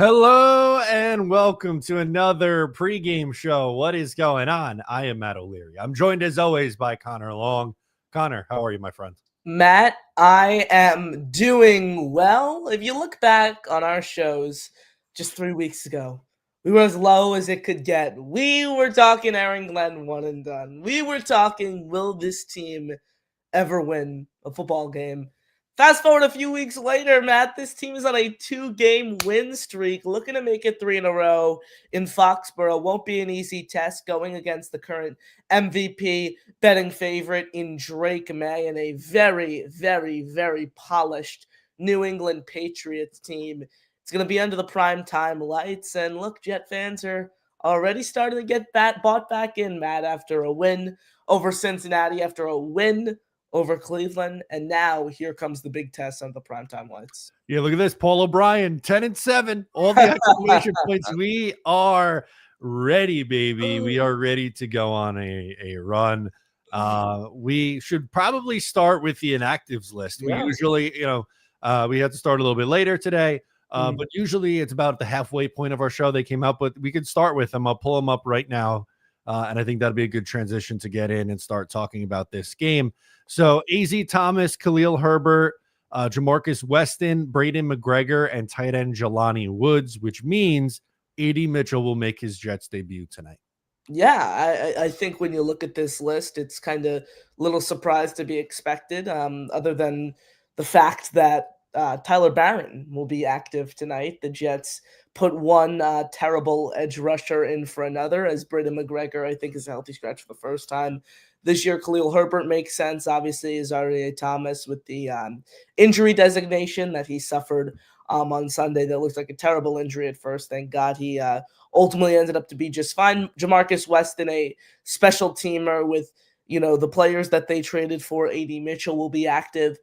Hello and welcome to another pregame show. What is going on? I am Matt O'Leary. I'm joined as always by Connor Long. Connor, how are you, my friend? Matt, I am doing well. If you look back on our shows just 3 weeks ago, we were as low as it could get. We were talking Aaron Glenn one and done. We were talking, will this team ever win a football game? Fast forward a few weeks later, Matt, this team is on a 2-game win streak, looking to make it 3 in a row in Foxborough. Won't be an easy test going against the current MVP betting favorite in Drake May and a very, very, very polished New England Patriots team. It's going to be under the prime time lights. And look, Jet fans are already starting to get bought back in, Matt, after a win over Cincinnati, after a win over Cleveland, and now here comes the big test on the primetime lights. Yeah, look at this. Paul O'Brien, 10-7. All the exclamation points. We are ready, baby. We are ready to go on a run. We should probably start with the inactives list. We usually, we had to start a little bit later today. But usually it's about the halfway point of our show they came out, but we could start with them. I'll pull them up right now. And I think that'll be a good transition to get in and start talking about this game. So AZ Thomas, Khalil Herbert, Jamarcus Weston, Braden McGregor, and tight end Jelani Woods, which means AD Mitchell will make his Jets debut tonight. Yeah, I think when you look at this list, it's kind of a little surprise to be expected, other than the fact that Tyler Barron will be active tonight. The Jets put one terrible edge rusher in for another, as Braden McGregor, I think, is a healthy scratch for the first time this year. Khalil Herbert makes sense, obviously, is Isaiah Thomas with the injury designation that he suffered on Sunday. That looked like a terrible injury at first. Thank God he ultimately ended up to be just fine. Jamarcus Weston, a special teamer with, the players that they traded for. AD Mitchell will be active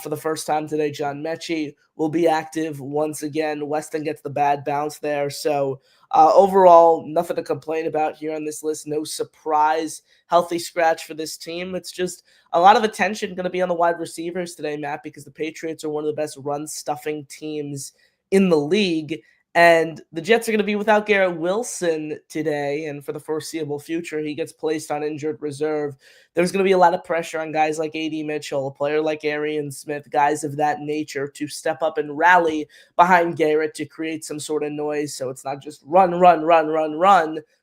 for the first time today. John Mechie will be active once again. Weston gets the bad bounce there. So overall, nothing to complain about here on this list. No surprise, healthy scratch for this team. It's just a lot of attention going to be on the wide receivers today, Matt, because the Patriots are one of the best run-stuffing teams in the league. And the Jets are going to be without Garrett Wilson today, and for the foreseeable future, he gets placed on injured reserve. There's going to be a lot of pressure on guys like AD Mitchell, a player like Arian Smith, guys of that nature to step up and rally behind Garrett to create some sort of noise. So it's not just run,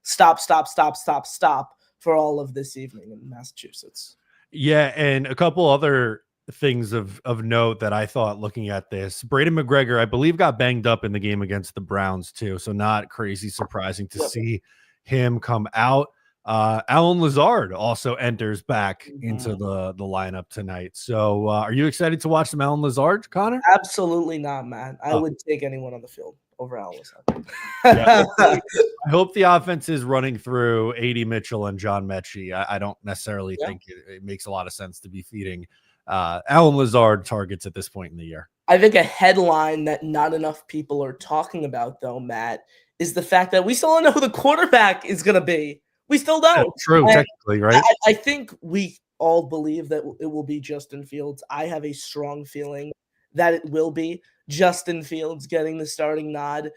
stop for all of this evening in Massachusetts. Yeah, and a couple other things of note that I thought looking at this. Braden McGregor, I believe, got banged up in the game against the Browns too, so not crazy surprising to see him come out. Alan Lazard also enters back into the lineup tonight. So are you excited to watch some Alan Lazard, Connor? Absolutely not, man. I would take anyone on the field over Alan Lazard. I hope the offense is running through AD Mitchell and John Mechie. I don't necessarily think it makes a lot of sense to be feeding Alan Lazard targets at this point in the year. I think a headline that not enough people are talking about, though, Matt, is the fact that we still don't know who the quarterback is going to be. We still don't. True, technically, right? I think we all believe that it will be Justin Fields. I have a strong feeling that it will be Justin Fields getting the starting nod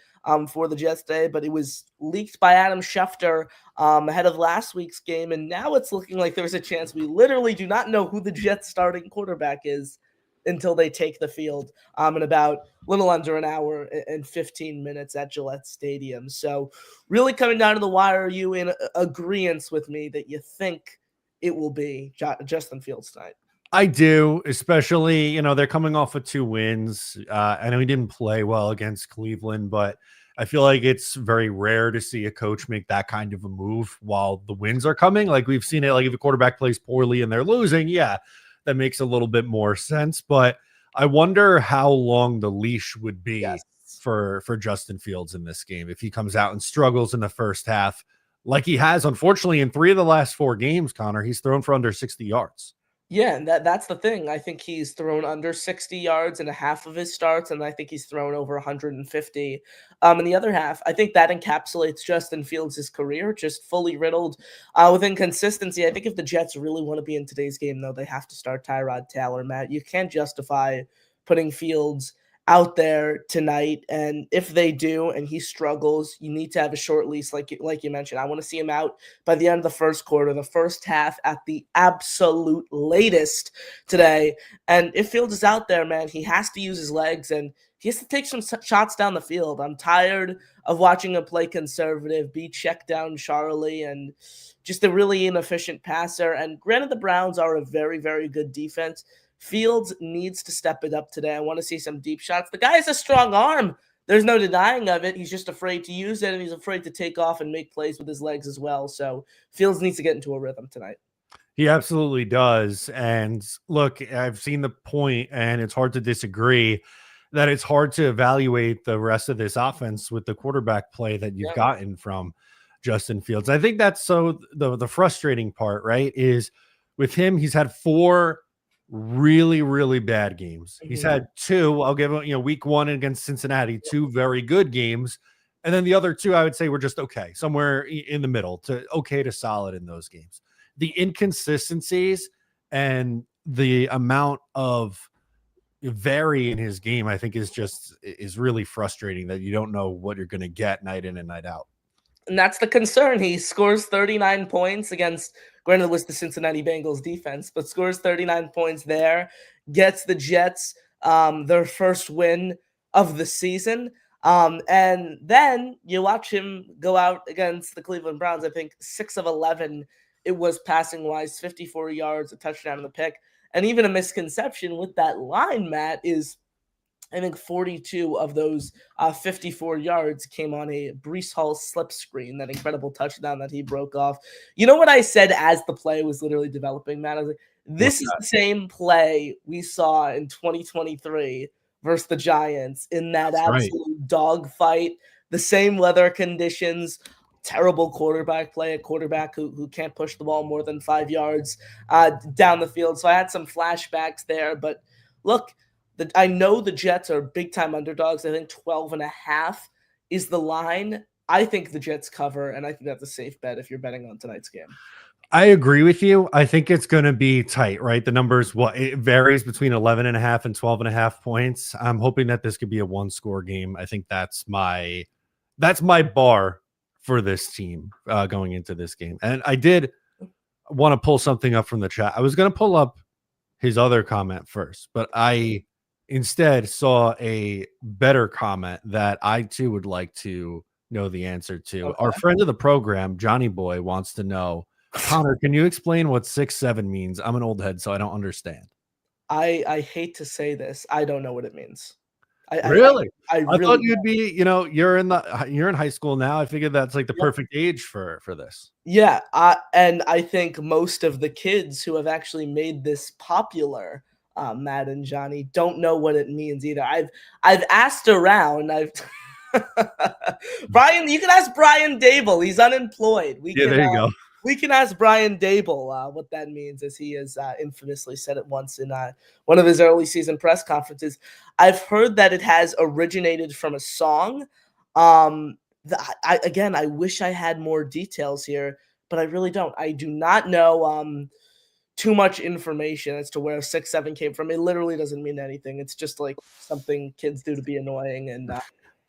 for the Jets today, but it was leaked by Adam Schefter ahead of last week's game, and now it's looking like there's a chance we literally do not know who the Jets starting quarterback is until they take the field in about a little under an hour and 15 minutes at Gillette Stadium. So really coming down to the wire, are you in agreement with me that you think it will be Justin Fields tonight? I do, especially, they're coming off of 2 wins. I know he didn't play well against Cleveland, but I feel like it's very rare to see a coach make that kind of a move while the wins are coming. Like we've seen it, like if a quarterback plays poorly and they're losing, that makes a little bit more sense. But I wonder how long the leash would be for Justin Fields in this game. If he comes out and struggles in the first half, like he has, unfortunately, in 3 of the last 4 games, Connor, he's thrown for under 60 yards. Yeah, and that's the thing. I think he's thrown under 60 yards in a half of his starts, and I think he's thrown over 150 in the other half. I think that encapsulates Justin Fields' career, just fully riddled with inconsistency. I think if the Jets really want to be in today's game, though, they have to start Tyrod Taylor, Matt. You can't justify putting Fields out there tonight. And if they do and he struggles, you need to have a short leash, like you mentioned. I want to see him out by the end of the first quarter, the first half at the absolute latest today. And if Fields is out there, man, he has to use his legs and he has to take some shots down the field. I'm tired of watching him play conservative, be check down Charlie, and just a really inefficient passer. And granted, the Browns are a very, very good defense. Fields needs to step it up today. I want to see some deep shots. The guy has a strong arm. There's no denying of it. He's just afraid to use it, and he's afraid to take off and make plays with his legs as well. So Fields needs to get into a rhythm tonight. He absolutely does. And look, I've seen the point, and it's hard to disagree that it's hard to evaluate the rest of this offense with the quarterback play that you've gotten from Justin Fields. I think that's the frustrating part, right? Is with him, he's had 4 really, really bad games. He's had 2, I'll give him, week 1 against Cincinnati, 2 very good games. And then the other 2, I would say, were just okay, somewhere in the middle to okay to solid in those games. The inconsistencies and the amount of vary in his game, I think is really frustrating, that you don't know what you're going to get night in and night out. And that's the concern. He scores 39 points against, granted it was the Cincinnati Bengals defense, but scores 39 points there, gets the Jets their first win of the season. And then you watch him go out against the Cleveland Browns. I think 6 of 11 it was passing wise, 54 yards, a touchdown and a pick. And even a misconception with that line, Matt, is I think 42 of those 54 yards came on a Breece Hall slip screen, that incredible touchdown that he broke off. You know what I said as the play was literally developing, Matt? I was like, this is the same play we saw in 2023 versus the Giants in that absolute dogfight, the same weather conditions, terrible quarterback play, a quarterback who can't push the ball more than 5 yards down the field. So I had some flashbacks there. But look, I know the Jets are big-time underdogs. I think 12.5 is the line. I think the Jets cover, and I think that's a safe bet if you're betting on tonight's game. I agree with you. I think it's going to be tight, right? The numbers, it varies between 11.5 and 12.5 points. I'm hoping that this could be a 1-score game. I think that's my bar for this team going into this game. And I did want to pull something up from the chat. I was going to pull up his other comment first, but I instead saw a better comment that I too would like to know the answer to. Okay. Our friend of the program, Johnny Boy, wants to know, Connor, can you explain what 6'7" means? I'm an old head, so I don't understand. I hate to say this. I don't know what it means. Really? I really thought you'd be, you're in high school now. I figured that's like the perfect age for this. Yeah. And I think most of the kids who have actually made this popular, Matt and Johnny, don't know what it means either. I've asked around. Brian, you can ask Brian Dable. He's unemployed. There you go. We can ask Brian Dable what that means, as he has infamously said it once in one of his early season press conferences. I've heard that it has originated from a song. I wish I had more details here, but I really don't. I do not know too much information as to where 6'7" came from. It literally doesn't mean anything. It's just like something kids do to be annoying and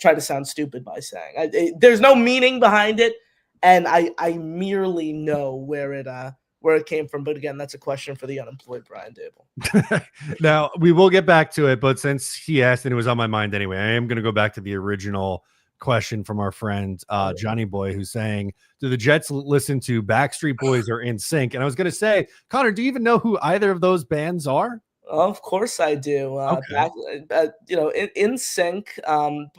try to sound stupid by saying. There's no meaning behind it. And I merely know where it came from. But again, that's a question for the unemployed Brian Dable. Now, we will get back to it, but since he asked and it was on my mind anyway, I am going to go back to the original question from our friend Johnny Boy, who's saying, do the Jets listen to Backstreet Boys or NSYNC? And I was going to say, Connor, do you even know who either of those bands are? Of course I do. Okay. In sync.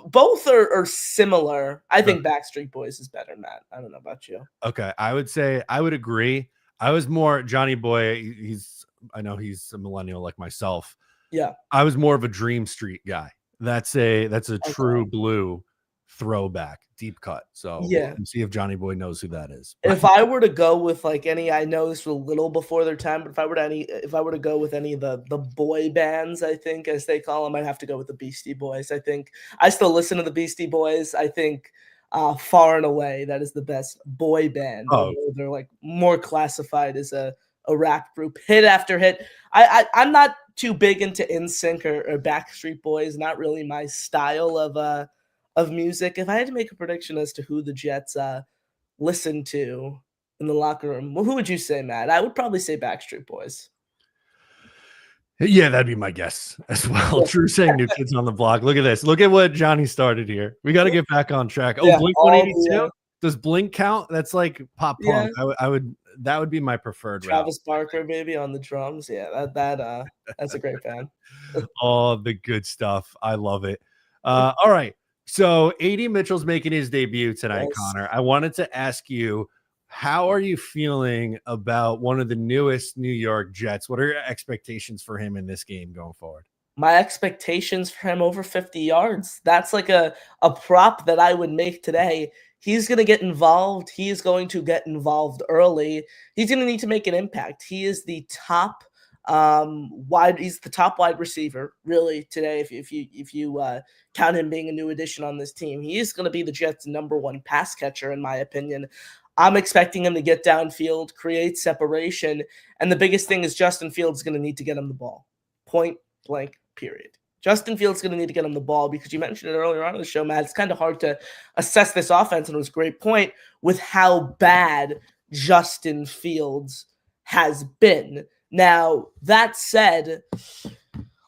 Both are similar. I think Backstreet Boys is better, Matt. I don't know about you. Okay, I would agree. I was more Johnny Boy. I know he's a millennial like myself. Yeah. I was more of a Dream Street guy. That's a true blue throwback, deep cut. So yeah, we'll see if Johnny Boy knows who that is. If I were to go with like any, I know this was a little before their time, but if I were to go with any of the boy bands, I think as they call them, I'd have to go with the Beastie Boys. I think I still listen to the Beastie Boys. I think far and away that is the best boy band. They're like more classified as a rap group, hit after hit. I'm not too big into NSYNC or Backstreet Boys. Not really my style of music. If I had to make a prediction as to who the Jets listen to in the locker room, well, who would you say, Matt? I would probably say Backstreet Boys. Yeah, that'd be my guess as well. Yeah, True saying New Kids on the Block. Look at this. Look at what Johnny started here. We got to get back on track. Oh, yeah, Blink all 182. Does Blink count? That's like pop yeah. punk. I would that would be my preferred route. Travis Barker, maybe on the drums. Yeah, that's a great band. All the good stuff. I love it. All right. So AD Mitchell's making his debut tonight, Yes. Connor. I wanted to ask you, how are you feeling about one of the newest New York Jets? What are your expectations for him in this game going forward? My expectations for him over 50 yards. That's like a prop that I would make today. He's going to get involved. He is going to get involved early. He's going to need to make an impact. He is the top he's the top wide receiver really today if you count him being a new addition on this team. He is going to be the Jets' number one pass catcher in my opinion. I'm expecting him to get downfield, create separation, and the biggest thing is Justin Fields is going to need to get him the ball. Point blank, period. Justin Fields going to need to get him the ball because you mentioned it earlier on in the show, Matt. It's kind of hard to assess this offense, and it was a great point with how bad Justin Fields has been. Now, that said,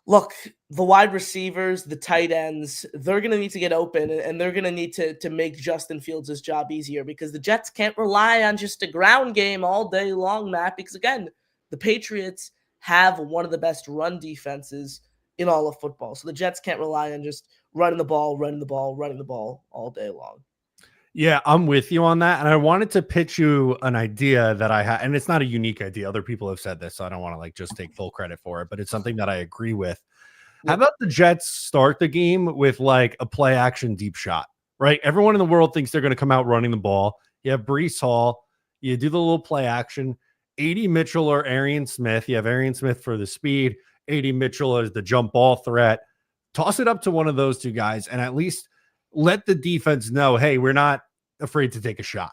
look, the wide receivers, the tight ends, they're going to need to get open, and they're going to need to make Justin Fields' job easier because the Jets can't rely on just a ground game all day long, Matt, because, again, the Patriots have one of the best run defenses in all of football. So the Jets can't rely on just running the ball all day long. Yeah, I'm with you on that. And I wanted to pitch you an idea that I had, and it's not a unique idea. Other people have said this, so I don't want to like just take full credit for it, but it's something that I agree with. How about the Jets start the game with like a play action deep shot, right? Everyone in the world thinks they're going to come out running the ball. You have Brees Hall. You do the little play action. AD Mitchell or Arian Smith. You have Arian Smith for the speed. AD Mitchell as the jump ball threat. Toss it up to one of those two guys and at least let the defense know, hey, we're not afraid to take a shot.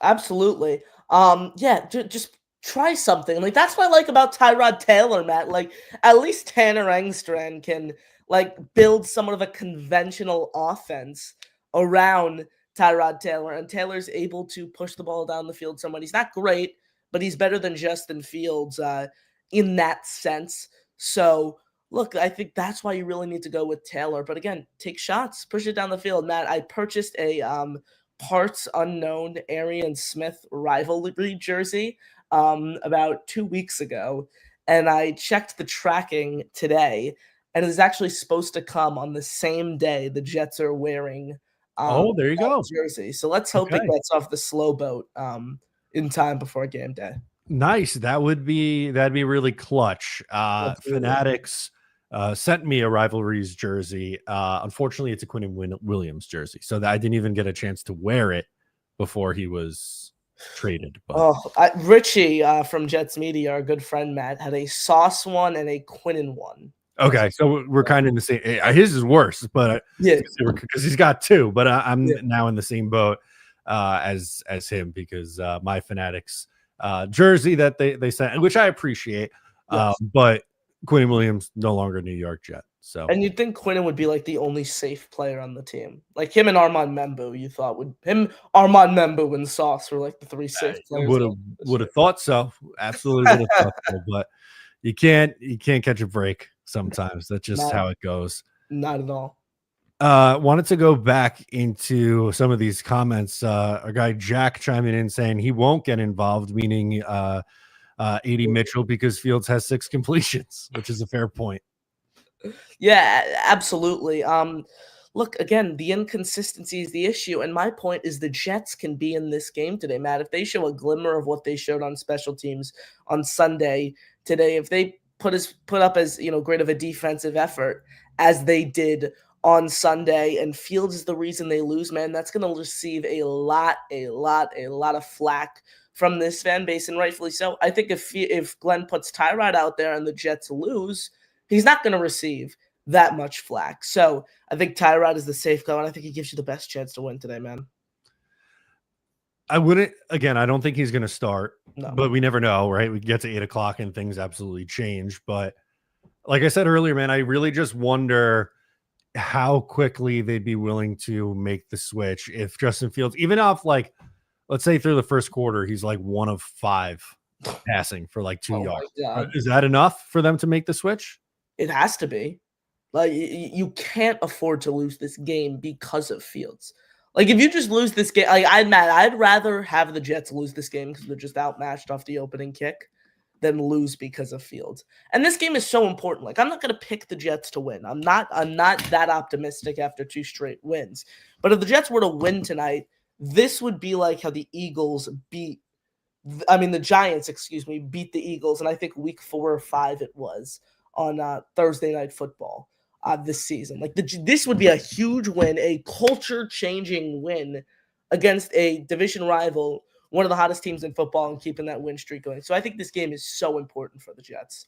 Absolutely. Yeah, just try something. Like that's what I like about Tyrod Taylor, Matt. Like at least Tanner Engstrand can like build somewhat of a conventional offense around Tyrod Taylor, and Taylor's able to push the ball down the field somewhat. He's not great, but he's better than Justin Fields in that sense. So look, I think that's why you really need to go with Taylor. But again, take shots, push it down the field. Matt, I purchased a parts unknown Arian Smith rivalry jersey about 2 weeks ago, and I checked the tracking today, and it is actually supposed to come on the same day the Jets are wearing There you that go. jersey. So let's hope it gets off the slow boat in time before game day. Nice. That'd be really clutch. Fanatics sent me a rivalries jersey. Unfortunately, it's a Quinn Williams jersey, so that I didn't even get a chance to wear it before he was traded. But Richie from Jets Media, our good friend Matt, had a Sauce one and a Quinnen one. Okay, so we're kind of in the same. His is worse, but yeah, because he's got two. But I'm now in the same boat as him because my Fanatics jersey that they sent, which I appreciate, but Quinn Williams no longer New York Jet. So, and you'd think Quinnen would be like the only safe player on the team, like him and Armand Membu. You thought Armand Membu and Sauce were like the three safe players. Would have thought so. Absolutely would have thought so. But you can't catch a break sometimes. That's just how it goes. Not at all. Wanted to go back into some of these comments. A guy Jack chiming in saying he won't get involved, meaning AD Mitchell, because Fields has 6 completions, which is a fair point. Yeah, absolutely. Look, again, the inconsistency is the issue, and my point is the Jets can be in this game today, Matt. If they show a glimmer of what they showed on special teams on Sunday today, if they put up as great of a defensive effort as they did on Sunday, and Fields is the reason they lose, man, that's going to receive a lot of flack from this fan base, and rightfully so. I think if Glenn puts Tyrod out there and the Jets lose, he's not going to receive that much flack. So I think Tyrod is the safe go, and I think he gives you the best chance to win today, man. I don't think he's going to start, but we never know, right? We get to 8:00 and things absolutely change. But like I said earlier, man, I really just wonder how quickly they'd be willing to make the switch if Justin Fields, even off like, let's say through the first quarter, he's like 1 of 5 passing for like 2 Oh yards. my God. Is that enough for them to make the switch? It has to be. Like, you can't afford to lose this game because of Fields. Like, if you just lose this game, like, I'm mad. I'd rather have the Jets lose this game because they're just outmatched off the opening kick than lose because of Fields. And this game is so important. Like, I'm not going to pick the Jets to win. I'm not that optimistic after 2 straight wins. But if the Jets were to win tonight, this would be like how the Giants, excuse me, beat the Eagles, and I think week 4 or 5 it was on Thursday Night Football this season. Like this would be a huge win, a culture-changing win against a division rival, one of the hottest teams in football, and keeping that win streak going. So I think this game is so important for the Jets.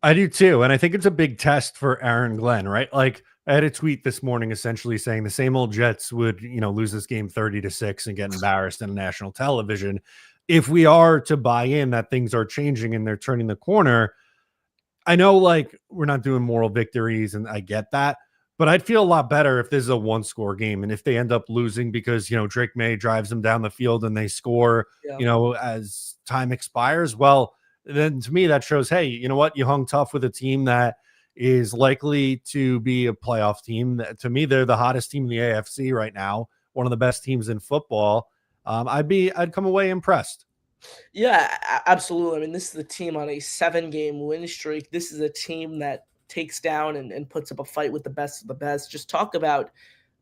I do too. And I think it's a big test for Aaron Glenn, right? Like I had a tweet this morning essentially saying the same old Jets would, lose this game 30-6 and get embarrassed on national television. If we are to buy in that things are changing and they're turning the corner, I know like we're not doing moral victories and I get that, but I'd feel a lot better if this is a 1-score game and if they end up losing because, Drake May drives them down the field and they score, Yeah. as time expires. Well, then to me, that shows, hey, you know what? You hung tough with a team that is likely to be a playoff team. To me, they're the hottest team in the AFC right now, one of the best teams in football. I'd come away impressed. Yeah, absolutely. I mean, this is the team on a 7-game win streak. This is a team that takes down and puts up a fight with the best of the best. Just talk about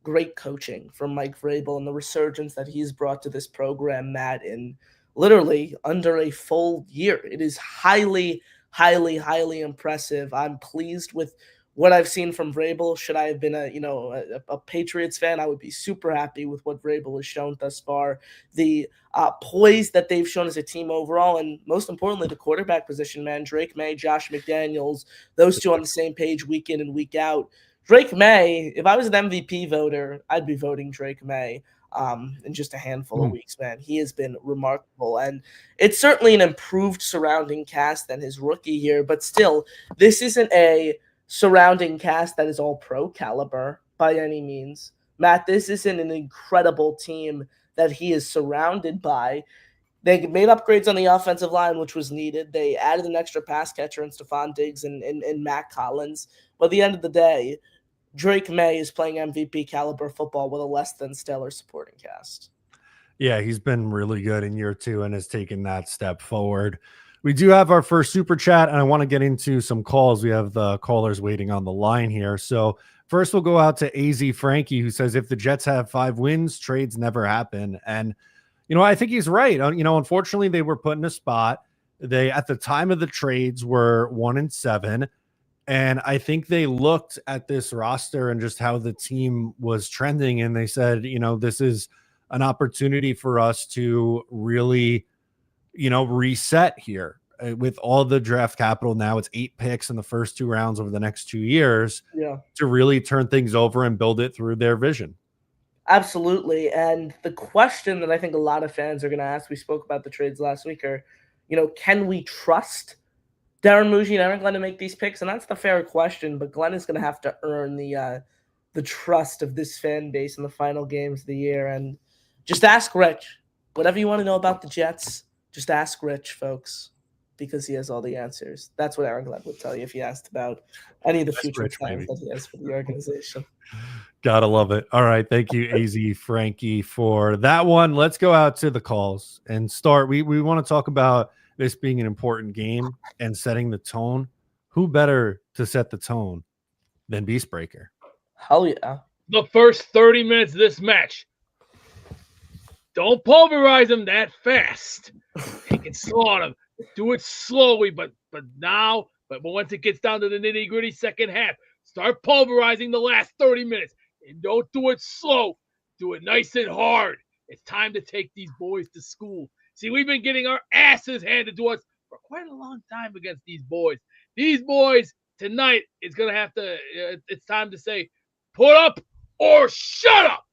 great coaching from Mike Vrabel and the resurgence that he's brought to this program, Matt, in literally under a full year. It is highly, highly, highly impressive. I'm pleased with what I've seen from Vrabel. Should I have been a Patriots fan, I would be super happy with what Vrabel has shown thus far. The poise that they've shown as a team overall, and most importantly, the quarterback position, man. Drake May, Josh McDaniels, those two on the same page week in and week out. Drake May, if I was an MVP voter, I'd be voting Drake May in just a handful of weeks, man. He has been remarkable, and it's certainly an improved surrounding cast than his rookie year, but still, this isn't a surrounding cast that is all pro caliber by any means. Matt, this isn't an incredible team that he is surrounded by. They made upgrades on the offensive line, which was needed. They added an extra pass catcher in Stephon Diggs and Matt Collins. But at the end of the day, Drake May is playing MVP caliber football with a less than stellar supporting cast. Yeah, he's been really good in year 2 and has taken that step forward. We do have our first super chat, and I want to get into some calls. We have the callers waiting on the line here. So first we'll go out to AZ Frankie, who says, if the Jets have 5 wins, trades never happen. And, I think he's right. Unfortunately, they were put in a spot. They, at the time of the trades, were 1-7. And I think they looked at this roster and just how the team was trending. And they said, this is an opportunity for us to really, reset here with all the draft capital. Now it's 8 picks in the first 2 rounds over the next 2 years to really turn things over and build it through their vision. Absolutely. And the question that I think a lot of fans are going to ask, we spoke about the trades last week, are, can we trust Darren Muji and Aaron Glenn to make these picks? And that's the fair question, but Glenn is going to have to earn the trust of this fan base in the final games of the year. And just ask Rich. Whatever you want to know about the Jets, just ask Rich, folks, because he has all the answers. That's what Aaron Glenn would tell you if you asked about any of the future plans that he has for the organization. Gotta love it. All right. Thank you, AZ Frankie, for that one. Let's go out to the calls and start. We want to talk about this being an important game and setting the tone. Who better to set the tone than Beastbreaker? Hell yeah. The first 30 minutes of this match. Don't pulverize them that fast. Take it slow on them. Do it slowly, but once it gets down to the nitty-gritty second half, start pulverizing the last 30 minutes. And don't do it slow. Do it nice and hard. It's time to take these boys to school. See, we've been getting our asses handed to us for quite a long time against these boys. These boys tonight is going to have to, it's time to say, put up or shut up.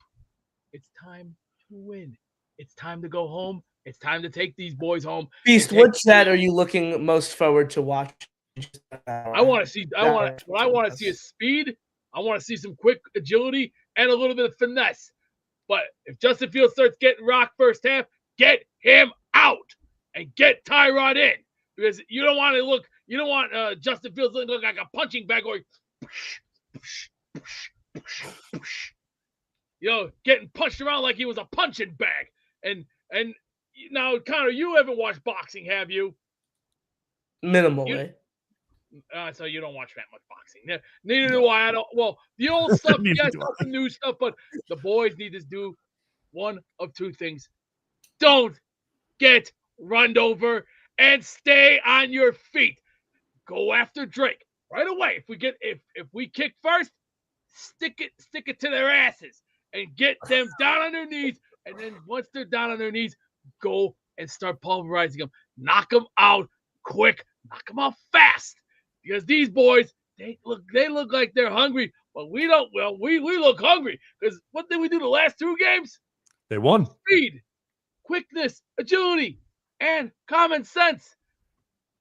It's time to win. It's time to go home. It's time to take these boys home. Beast, what chat are you looking most forward to watching I want to see is speed. I want to see some quick agility and a little bit of finesse. But if Justin Fields starts getting rocked first half, get him out and get Tyrod in, because you don't want Justin Fields to look like a punching bag going, getting punched around like he was a punching bag. And now, Connor, you haven't watched boxing, have you? Minimally. So you don't watch that much boxing. Neither do I. The old stuff, yes, not the new stuff, but the boys need to do one of two things. Don't get run over and stay on your feet. Go after Drake right away. If we kick first, stick it to their asses and get them down on their knees. And then once they're down on their knees, go and start pulverizing them. Knock them out quick. Knock them out fast. Because these boys, they look like they're hungry, but we don't. Well, we look hungry because what did we do the last two games? They won. Speed, quickness, agility, and common sense.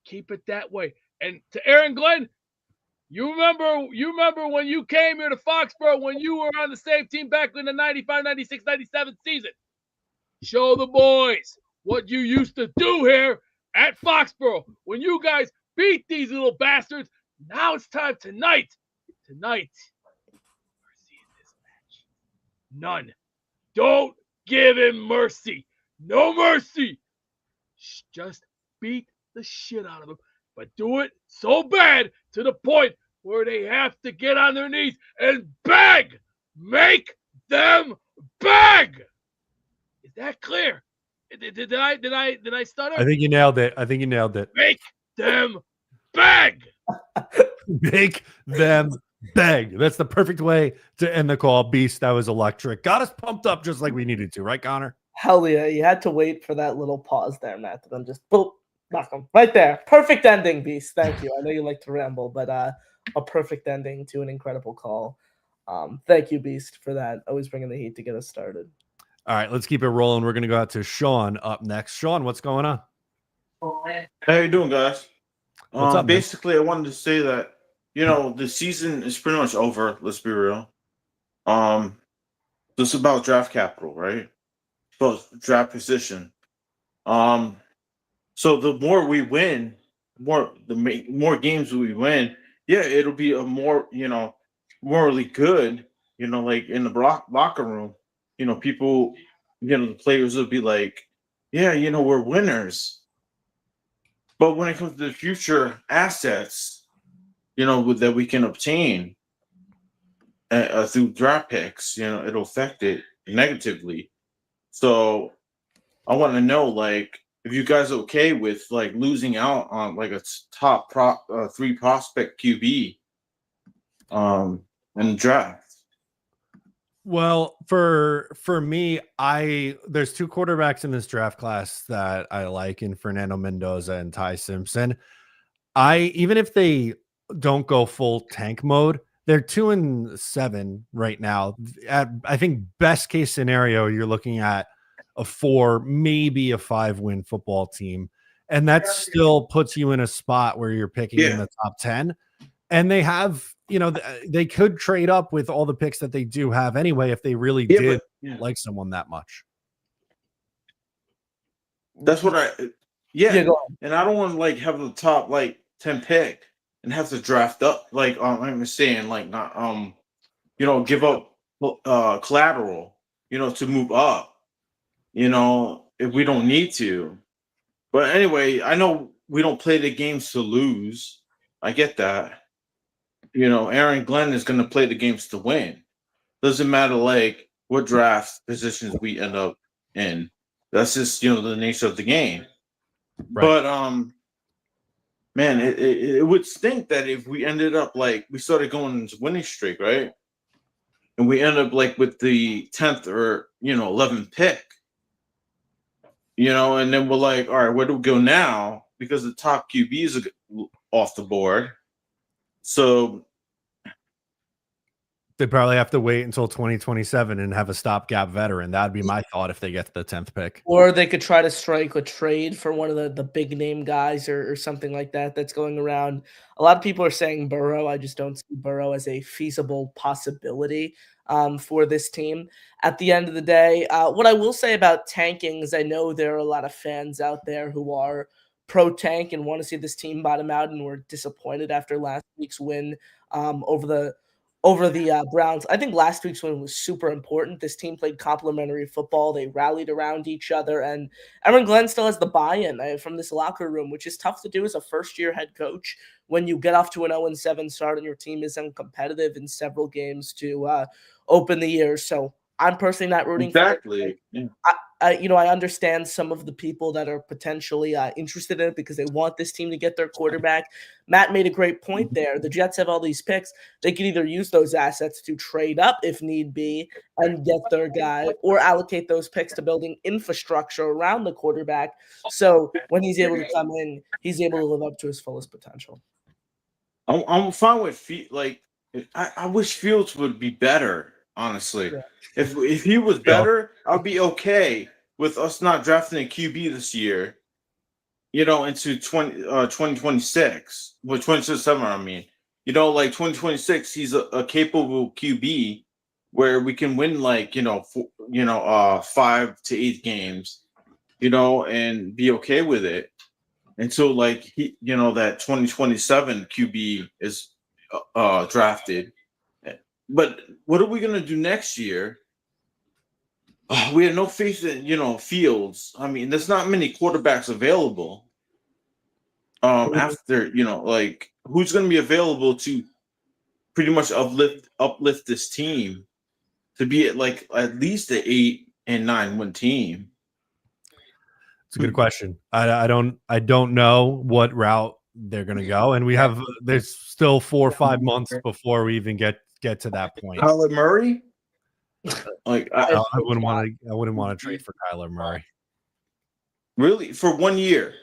Keep it that way. And to Aaron Glenn, you remember when you came here to Foxborough when you were on the same team back in the 95, 96, 97 season. Show the boys what you used to do here at Foxborough when you guys beat these little bastards. Now it's time tonight. Tonight. Mercy in this match. None. Don't give him mercy. No mercy. Just beat the shit out of him. But do it so bad to the point where they have to get on their knees and beg. Make them beg. Is that clear? Did I stutter? I think you nailed it. Make them beg. Make them beg. That's the perfect way to end the call. Beast, that was electric. Got us pumped up just like we needed to, right, Connor? Hell yeah. You had to wait for that little pause there, Matt. Then just boop, knock him right there. Perfect ending, Beast. Thank you. I know you like to ramble, but a perfect ending to an incredible call. Thank you, Beast, for that. Always bringing the heat to get us started. All right, let's keep it rolling. We're going to go out to Sean up next. Sean, what's going on? How you doing, guys? What's up, basically, I wanted to say that, the season is pretty much over. Let's be real. This is about draft capital, right? About draft position. So the more we win, the more games we win, yeah, it'll be a more, morally good, like in the locker room, people, the players will be like, yeah, we're winners. But when it comes to the future assets, that we can obtain through draft picks, it'll affect it negatively. So I want to know, like, if you guys are okay with like losing out on like a top 3 prospect QB in the draft. Well, for me, there's 2 quarterbacks in this draft class that I like in Fernando Mendoza and Ty Simpson. Even if they don't go full tank mode, they're 2-7 right now. I think best case scenario, you're looking at a 4, maybe a 5-win football team. And that still puts you in a spot where you're picking in the top 10. And they have, they could trade up with all the picks that they do have anyway if they really did like someone that much. That's what and I don't want to like have the top like 10 pick and have to draft up like I'm saying like not give up collateral to move up if we don't need to. But anyway, I know we don't play the games to lose. I get that. Aaron Glenn is going to play the games to win. Doesn't matter like what draft positions we end up in. That's just the nature of the game. Right. But man, it would stink that if we ended up like we started going into winning streak, right? And we end up like with the 10th or 11th pick. And then we're like, all right, where do we go now? Because the top QBs are off the board. So They probably have to wait until 2027 and have a stopgap veteran. That'd be my thought if they get to the 10th pick. Or they could try to strike a trade for one of the big name guys or something like that that's going around. A lot of people are saying Burrow. I just don't see Burrow as a feasible possibility for this team. At the end of the day, what I will say about tanking is I know there are a lot of fans out there who are pro tank and want to see this team bottom out and were disappointed after last week's win over the Browns. I think last week's win was super important. This team played complementary football. They rallied around each other, and Aaron Glenn still has the buy-in from this locker room, which is tough to do as a first-year head coach when you get off to an 0-7 start and your team is uncompetitive in several games to open the year. So I'm personally not rooting for it. Yeah. I understand some of the people that are potentially interested in it because they want this team to get their quarterback. Matt made a great point there. The Jets have all these picks. They could either use those assets to trade up if need be and get their guy, or allocate those picks to building infrastructure around the quarterback. So when he's able to come in, he's able to live up to his fullest potential. I'm fine with I wish Fields would be better. Honestly, Yeah. if he was better, I'd be okay with us not drafting a QB this year. Into 2026, well, 2027. I mean, like 2026, he's a capable QB where we can win 5 to 8 games, and be okay with it until that 2027 QB is drafted. But what are we going to do next year? We have no faith in, Fields. I mean, there's not many quarterbacks available. After, who's going to be available to pretty much uplift this team to be at least an 8 and 9 win team? It's a good question. I don't know what route they're going to go, and there's still 4 or 5 months before we even get to that point. Kyler Murray? I wouldn't want to trade for Kyler Murray. Really? For 1 year?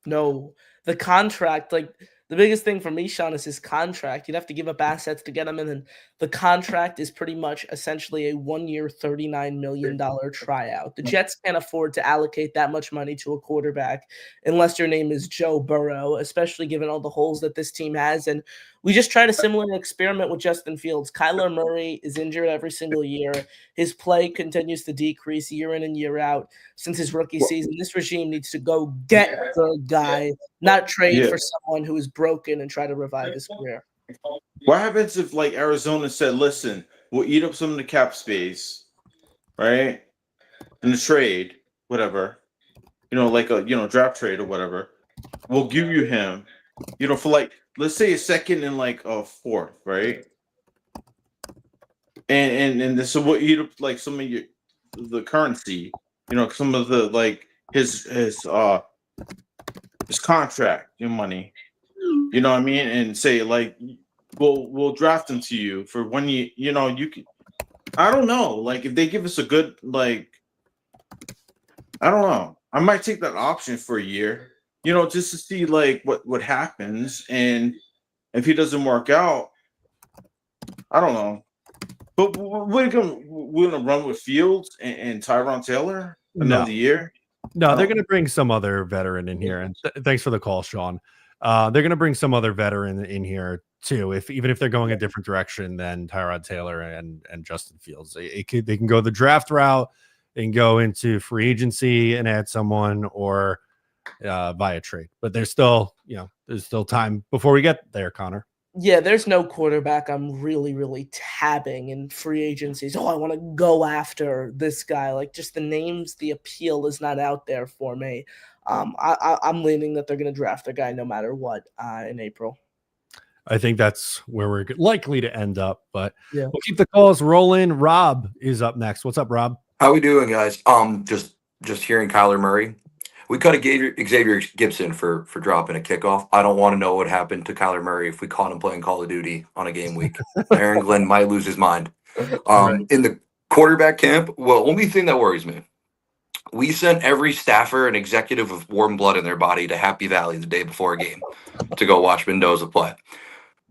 No. The contract, the biggest thing for me, Sean, is his contract. You'd have to give up assets to get him in. And the contract is pretty much essentially a 1 year, $39 million tryout. The Jets can't afford to allocate that much money to a quarterback unless your name is Joe Burrow, especially given all the holes that this team has. And we just tried a similar experiment with Justin Fields. Kyler Murray is injured every single year. His play continues to decrease year in and year out since his rookie season. This regime needs to go get the guy, not trade for someone who is broken and try to revive his career. What happens if Arizona said, listen, we'll eat up some of the cap space, right? In the trade, whatever, a draft trade or whatever. We'll give you him, for let's say a second and a fourth, right? And so we'll eat up some of the currency, some of the his contract, your money. You know what I mean? And say we'll draft him to you for 1 year. You can. I don't know. If they give us a good I don't know. I might take that option for a year. Just to see what happens, and if he doesn't work out, I don't know. But we're gonna run with Fields and Tyrod Taylor another year. No, they're gonna bring some other veteran in here. And thanks for the call, Sean. They're going to bring some other veteran in here too. Even if they're going a different direction than Tyrod Taylor and Justin Fields, they can go the draft route and go into free agency and add someone, or via trade. But there's still time before we get there, Connor. Yeah, there's no quarterback I'm really, really tabbing in free agencies. Oh, I want to go after this guy. Just the names, the appeal is not out there for me. I'm leaning that they're going to draft their guy no matter what in April. I think that's where we're likely to end up, but we'll keep the calls rolling. Rob is up next. What's up, Rob? How we doing, guys? Just hearing Kyler Murray. We cut Xavier Gibson for dropping a kickoff. I don't want to know what happened to Kyler Murray if we caught him playing Call of Duty on a game week. Aaron Glenn might lose his mind. In the quarterback camp, only thing that worries me, we sent every staffer and executive with warm blood in their body to Happy Valley the day before a game to go watch Mendoza play.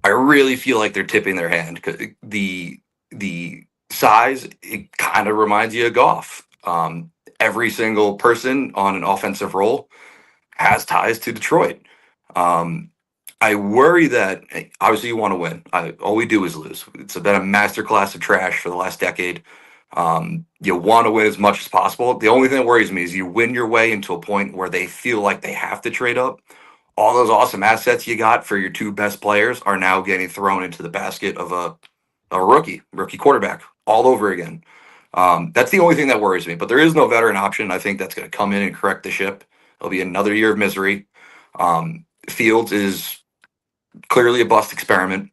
I really feel like they're tipping their hand because the the size, it kind of reminds you of Goff. Every single person on an offensive role has ties to Detroit. I worry that obviously you want to win. All we do is lose. It's been a masterclass of trash for the last decade. You want to win as much as possible. The only thing that worries me is you win your way into a point where they feel like they have to trade up. All those awesome assets you got for your two best players are now getting thrown into the basket of a rookie quarterback all over again. That's the only thing that worries me. But there is no veteran option. I think that's going to come in and correct the ship. It'll be another year of misery. Fields is clearly a bust experiment.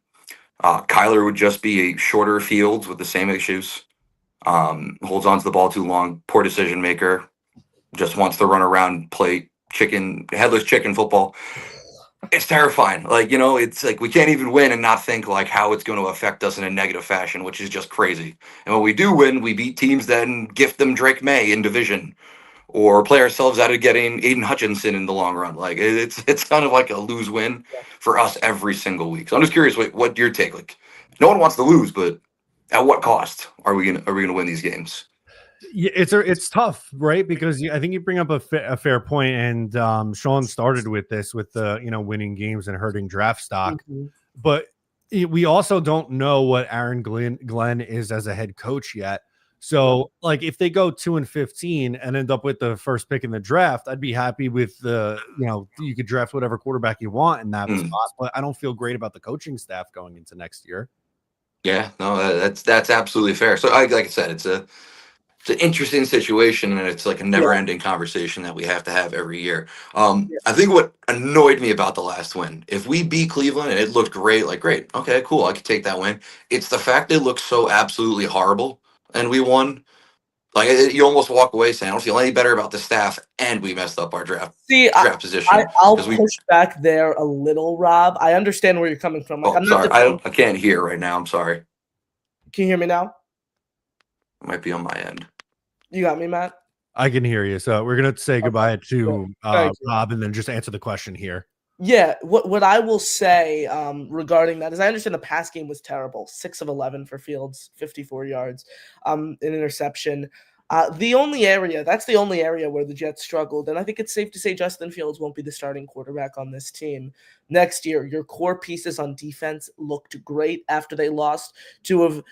Kyler would just be a shorter Fields with the same issues. Holds on to the ball too long. Poor decision maker. Just wants to run around, play headless chicken football. It's terrifying. It's like we can't even win and not think like how it's going to affect us in a negative fashion, which is just crazy. And when we do win, we beat teams that gift them Drake May in division, or play ourselves out of getting Aiden Hutchinson in the long run. Like it's kind of like a lose-win for us every single week. So I'm just curious, what your take? Like, no one wants to lose, but at what cost are we gonna win these games? Yeah, it's tough, right? Because I think you bring up a fair point, and Sean started with this with the winning games and hurting draft stock, but we also don't know what Aaron Glenn is as a head coach yet. So, like, if they go 2-15 and end up with the first pick in the draft, I'd be happy with you could draft whatever quarterback you want in that spot. But I don't feel great about the coaching staff going into next year. Yeah, no, that's absolutely fair. So, like I said, it's an interesting situation, and it's like a never-ending conversation that we have to have every year. I think what annoyed me about the last win, if we beat Cleveland and it looked great, like great, okay, cool, I could take that win. It's the fact it looked so absolutely horrible, and we won. Like you almost walk away saying, I don't feel any better about the staff, and we messed up our draft position. I'll push back there a little, Rob. I understand where you're coming from. Like, I'm sorry, I can't hear right now. I'm sorry. Can you hear me now? It might be on my end. You got me, Matt? I can hear you. So we're gonna say goodbye to Rob, and then just answer the question here. Yeah, what I will say regarding that is I understand the pass game was terrible. 6 of 11 for Fields, 54 yards, an interception. That's the only area where the Jets struggled, and I think it's safe to say Justin Fields won't be the starting quarterback on this team next year. Your core pieces on defense looked great after they lost two of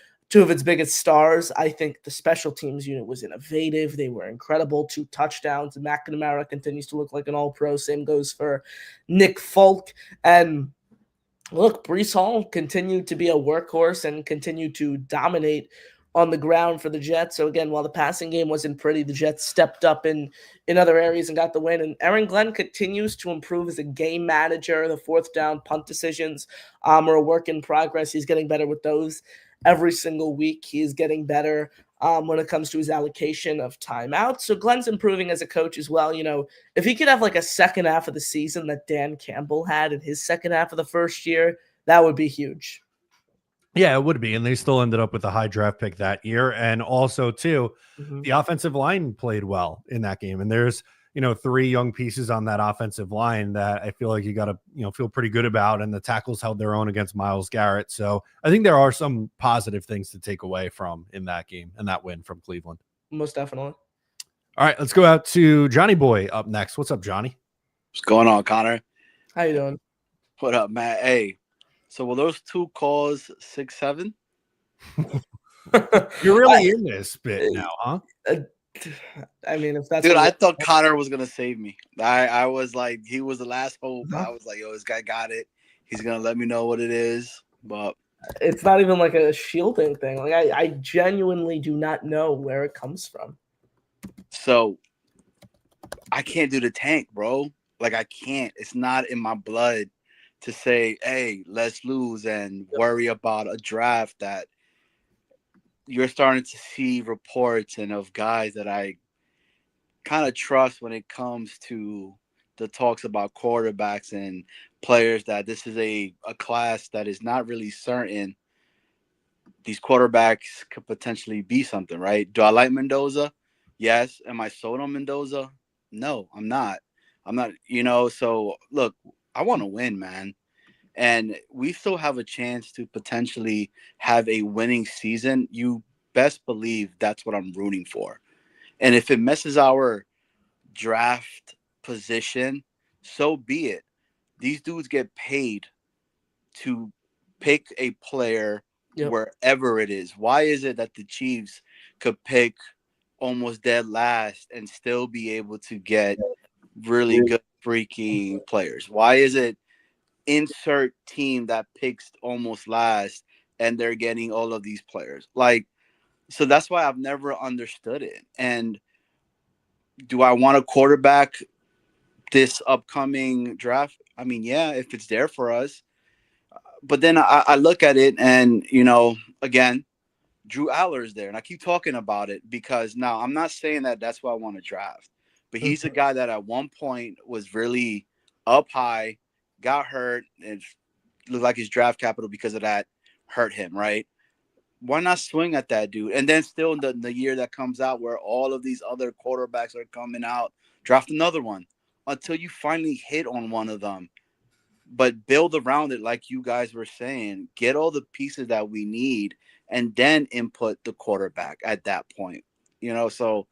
its biggest stars. I think the special teams unit was innovative. They were incredible. 2 touchdowns. McNamara continues to look like an all-pro. Same goes for Nick Folk. And look, Breece Hall continued to be a workhorse and continued to dominate on the ground for the Jets. So again, while the passing game wasn't pretty, the Jets stepped up in other areas and got the win. And Aaron Glenn continues to improve as a game manager. The 4th down punt decisions are a work in progress. He's getting better with those. Every single week, he is getting better when it comes to his allocation of timeouts. So Glenn's improving as a coach as well. If he could have like a second half of the season that Dan Campbell had in his second half of the first year, that would be huge. Yeah, it would be. And they still ended up with a high draft pick that year. And also, too, the offensive line played well in that game. And there's 3 young pieces on that offensive line that I feel like you got to, feel pretty good about. And the tackles held their own against Myles Garrett. So I think there are some positive things to take away from in that game and that win from Cleveland. Most definitely. All right, let's go out to Johnny Boy up next. What's up, Johnny? What's going on, Connor? How you doing? What up, Matt? Hey, so were those 2 calls 6-7? You're really in this bit now, huh? I mean, if that's I thought Connor was gonna save me. I was like, he was the last hope. I was like, yo, this guy got it. He's gonna let me know what it is. But it's not even like a shielding thing. Like I genuinely do not know where it comes from. So I can't do the tank, bro. Like I can't. It's not in my blood to say, hey, let's lose and worry about a draft that you're starting to see reports and of guys that I kind of trust when it comes to the talks about quarterbacks and players, that this is a class that is not really certain. These quarterbacks could potentially be something, right? Do I like Mendoza? Yes. Am I sold on Mendoza? No, I'm not. So look, I want to win, man. and we still have a chance to potentially have a winning season, you best believe that's what I'm rooting for. And if it messes our draft position, so be it. These dudes get paid to pick a player wherever it is. Why is it that the Chiefs could pick almost dead last and still be able to get really good freaking players? Why is it insert team that picks almost last and they're getting all of these players? Like, so that's why I've never understood it. And do I want a quarterback this upcoming draft? I mean, yeah, if it's there for us. But then I look at it and, you know, again, Drew Aller's there. And I keep talking about it because now I'm not saying that that's what I want to draft. But he's a guy that at one point was really up high, got hurt, and looked like his draft capital because of that hurt him, right? Why not swing at that dude? And then still in the year that comes out where all of these other quarterbacks are coming out, draft another one until you finally hit on one of them. But build around it like you guys were saying. Get all the pieces that we need and then input the quarterback at that point. You know, so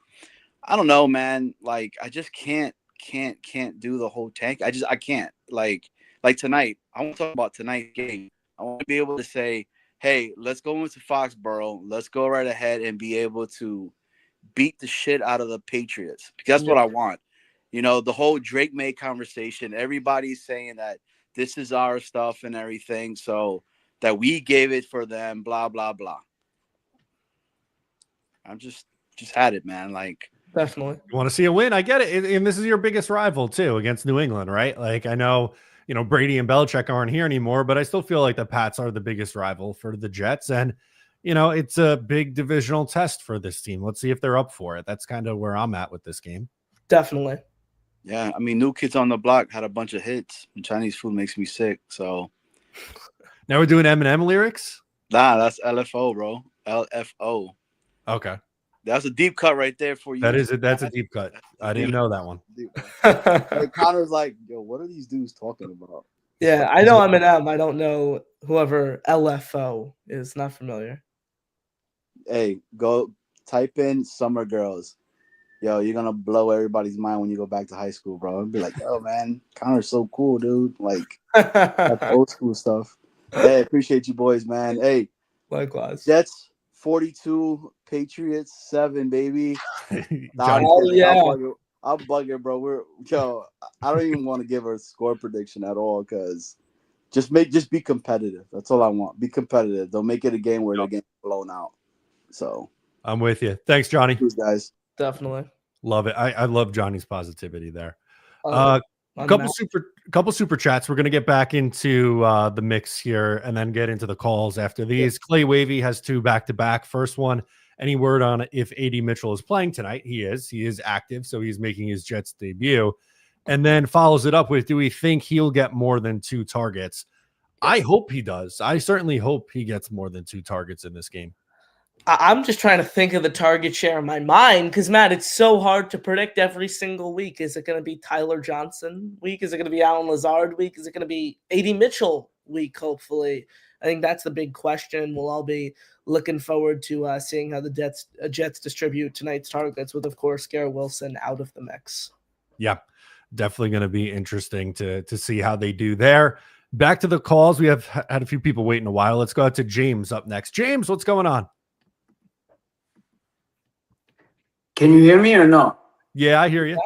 I don't know, man. Like, I just can't do the whole tank. I can't. Like tonight, I want to talk about tonight's game. I want to be able to say, hey, let's go into Foxborough. Let's go right ahead and be able to beat the shit out of the Patriots. Because that's what I want. You know, the whole Drake May conversation, everybody's saying that this is our stuff and everything, so that we gave it for them, blah, blah, blah. I'm just had it, man. Like, definitely. You want to see a win? I get it. And this is your biggest rival, too, against New England, right? Like, I know, you know, Brady and Belichick aren't here anymore, but I still feel like the Pats are the biggest rival for the Jets. And, you know, it's a big divisional test for this team. Let's see if they're up for it. That's kind of where I'm at with this game. Definitely. Yeah, I mean, New Kids on the Block had a bunch of hits, and Chinese food makes me sick. So now we're doing Eminem lyrics? Nah, that's LFO, bro. LFO. Okay. That's a deep cut right there for you. That's a deep cut. I didn't know that one. Like, Connor's like, yo, what are these dudes talking about? Yeah, I know Eminem. I don't know whoever LFO is. Not familiar. Hey, go type in Summer Girls. Yo, you're gonna blow everybody's mind when you go back to high school, bro. I'll be like, yo, man, Connor's so cool, dude. Like, that's old school stuff. Hey, appreciate you boys, man. Hey, likewise. Jets 42, Patriots 7, baby. Yeah. I'll bug it, bro. I don't even want to give a score prediction at all because just be competitive. That's all I want. Be competitive. Don't make it a game where they're getting blown out. So I'm with you. Thanks, Johnny. Thanks, guys. Definitely. Love it. I love Johnny's positivity there. Couple super chats. We're going to get back into the mix here and then get into the calls after these. Yeah. Clay Wavy has 2 back-to-back. First one, any word on if AD Mitchell is playing tonight? He is active, so he's making his Jets debut. And then follows it up with, do we think he'll get more than 2 targets? I hope he does. I certainly hope he gets more than 2 targets in this game. I'm just trying to think of the target share in my mind because, Matt, it's so hard to predict every single week. Is it going to be Tyler Johnson week? Is it going to be Allen Lazard week? Is it going to be AD Mitchell week, hopefully? I think that's the big question. We'll all be looking forward to seeing how the Jets distribute tonight's targets with, of course, Garrett Wilson out of the mix. Yeah, definitely going to be interesting to see how they do there. Back to the calls. We have had a few people waiting a while. Let's go out to James up next. James, what's going on? Can you hear me or no? Yeah, I hear you.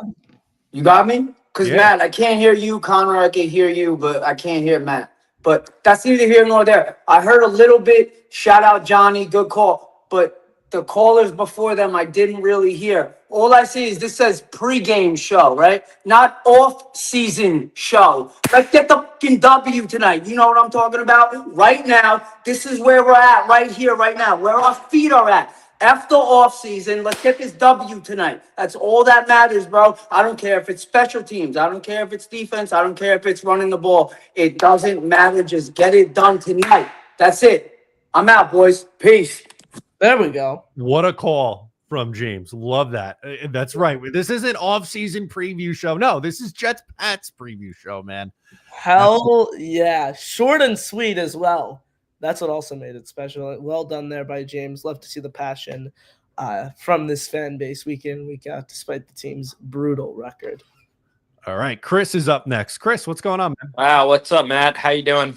You got me? Because, yeah. Matt, I can't hear you. Connor, I can hear you, but I can't hear Matt. But that's neither here nor there. I heard a little bit. Shout out, Johnny. Good call. But the callers before them, I didn't really hear. All I see is this says pregame show, right? Not off-season show. Let's get the fucking W tonight. You know what I'm talking about? Right now, this is where we're at, right here, right now, where our feet are at. After off season, let's get this W tonight. That's all that matters, bro. I don't care if it's special teams. I don't care if it's defense. I don't care if it's running the ball. It doesn't matter. Just get it done tonight. That's it. I'm out, boys. Peace. There we go. What a call from James. Love that. That's right. This isn't off-season preview show. No, this is Jets Pats preview show, man. Hell yeah. Short and sweet as well. That's what also made it special. Well done there by James. Love to see the passion from this fan base week in, week out, despite the team's brutal record. All right. Chris is up next. Chris, what's going on, man? Wow, what's up, Matt? How you doing?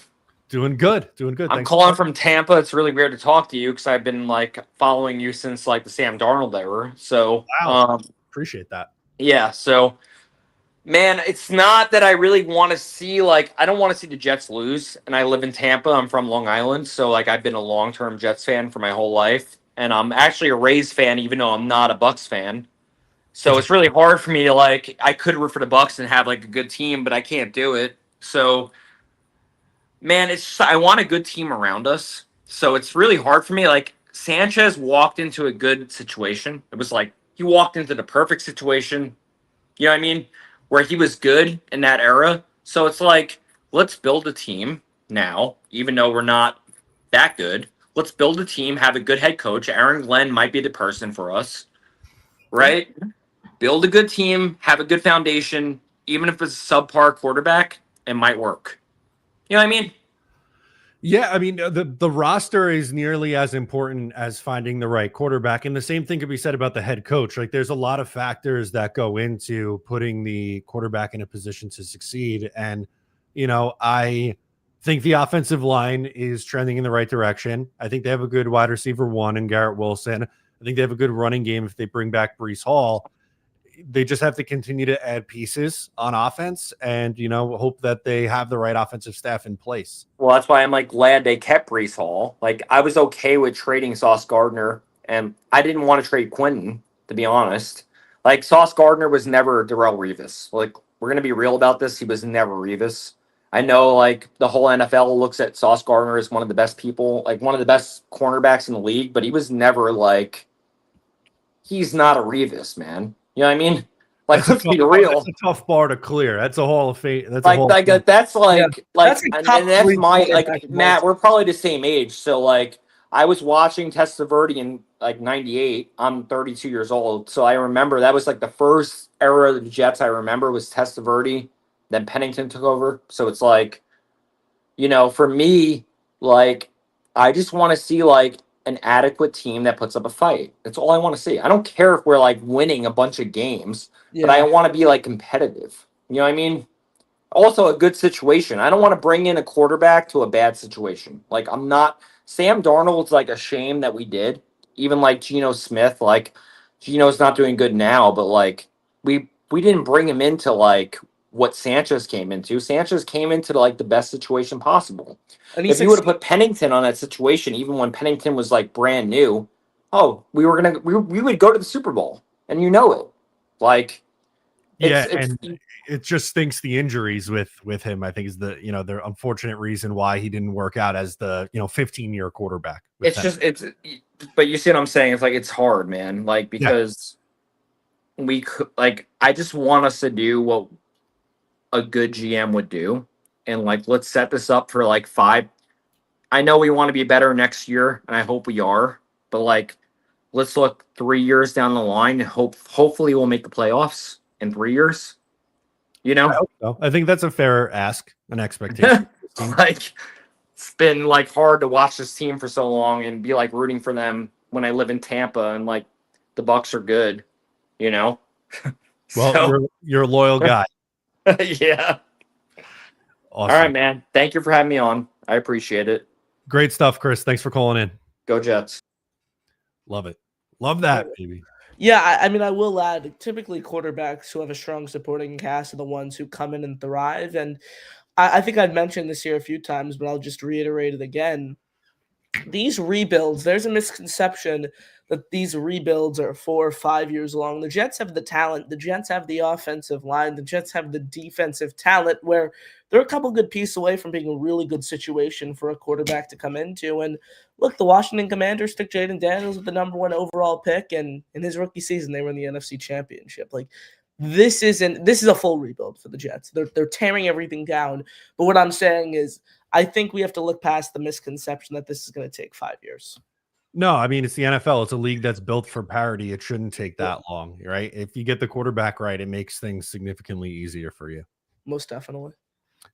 Doing good. Doing good. I'm Thanks. calling from Tampa. It's really weird to talk to you because I've been like following you since like the Sam Darnold era. So, Wow. Appreciate that. Yeah. So, man, it's not that I really want to see I don't want to see the Jets lose. And I live in Tampa. I'm from Long Island, so I've been a long-term Jets fan for my whole life, and I'm actually a Rays fan, even though I'm not a Bucks fan. So it's really hard for me to I could root for the Bucks and have a good team, but I can't do it. So. Man, it's just, I want a good team around us. So it's really hard for me. Sanchez walked into a good situation. It was he walked into the perfect situation. You know what I mean? Where he was good in that era. So it's let's build a team now, even though we're not that good. Let's build a team, have a good head coach. Aaron Glenn might be the person for us, right? Build a good team, have a good foundation. Even if it's a subpar quarterback, it might work. You know what I mean? Yeah, I mean, the roster is nearly as important as finding the right quarterback. And the same thing could be said about the head coach. There's a lot of factors that go into putting the quarterback in a position to succeed. And, I think the offensive line is trending in the right direction. I think they have a good wide receiver one in Garrett Wilson. I think they have a good running game if they bring back Breece Hall. They just have to continue to add pieces on offense and, hope that they have the right offensive staff in place. Well, that's why I'm glad they kept Breece Hall. I was okay with trading Sauce Gardner, and I didn't want to trade Quentin, to be honest. Sauce Gardner was never Darrelle Revis. We're going to be real about this. He was never Revis. I know, the whole NFL looks at Sauce Gardner as one of the best people, one of the best cornerbacks in the league, but he was never he's not a Revis, man. You know what I mean? Let's be real. That's a tough bar to clear. That's a Hall of Fame. That's that's that's my Matt. We're probably the same age, so I was watching Testaverde in 98. I'm 32 years old, so I remember that was the first era of the Jets. I remember was Testaverde, then Pennington took over. So it's for me, I just want to see an adequate team that puts up a fight. That's all I want to see. I don't care if we're winning a bunch of games, but I want to be competitive. You know what I mean? Also a good situation. I don't want to bring in a quarterback to a bad situation. I'm not Sam Darnold's a shame that we did. Even Geno Smith, Geno's not doing good now, but we didn't bring him into what Sanchez came into. Sanchez came into the best situation possible. And if you would have put Pennington on that situation, even when Pennington was brand new, we would go to the Super Bowl, and it. It just stinks the injuries with him. I think is the the unfortunate reason why he didn't work out as the 15-year quarterback. But you see what I'm saying? It's hard, man. Because we could I just want us to do what a good GM would do. And let's set this up for 5. I know we want to be better next year, and I hope we are. But let's look 3 years down the line and hopefully we'll make the playoffs in 3 years. I hope so. I think that's a fair ask, an expectation. It's been hard to watch this team for so long and be rooting for them when I live in Tampa and the Bucks are good. Well, so. you're a loyal guy. Yeah. Awesome. All right, man. Thank you for having me on. I appreciate it. Great stuff, Chris. Thanks for calling in. Go Jets. Love it. Love that, baby. Yeah, I mean, I will add, typically quarterbacks who have a strong supporting cast are the ones who come in and thrive. And I think I've mentioned this here a few times, but I'll just reiterate it again. These rebuilds, there's a misconception that these rebuilds are 4 or 5 years long. The Jets have the talent. The Jets have the offensive line. The Jets have the defensive talent where they're a couple good pieces away from being a really good situation for a quarterback to come into. And look, the Washington Commanders took Jaden Daniels with the #1 overall pick, and in his rookie season, they were in the NFC Championship. This is a full rebuild for the Jets. They're tearing everything down. But what I'm saying is, I think we have to look past the misconception that this is going to take 5 years. No, I mean, it's the NFL. It's a league that's built for parity. It shouldn't take that long, right? If you get the quarterback right, it makes things significantly easier for you. Most definitely.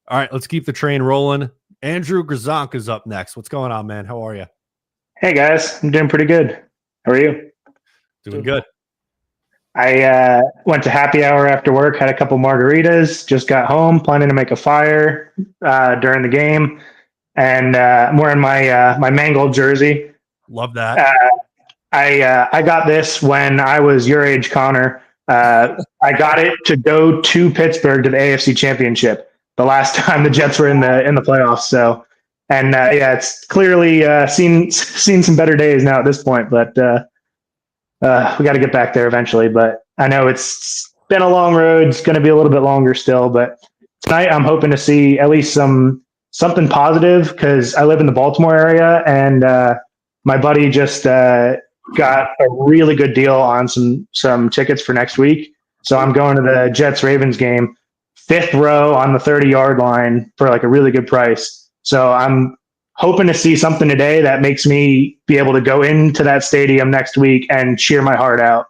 All right, let's keep the train rolling. Andrew Grzonk is up next. What's going on, man? How are you? Hey guys, I'm doing pretty good. How are you? Doing good. I went to happy hour after work, had a couple margaritas, just got home, planning to make a fire during the game, and I'm wearing my Mangold jersey. Love that. I got this when I was your age, Connor. I got it to go to Pittsburgh to the AFC Championship the last time the Jets were in the playoffs. So, and yeah, it's clearly seen some better days now at this point, but we got to get back there eventually. But I know it's been a long road. It's going to be a little bit longer still, but tonight I'm hoping to see at least something positive because I live in the Baltimore area and my buddy just got a really good deal on some tickets for next week. So I'm going to the Jets Ravens game, 5th row on the 30-yard line for like a really good price. So I'm hoping to see something today that makes me be able to go into that stadium next week and cheer my heart out.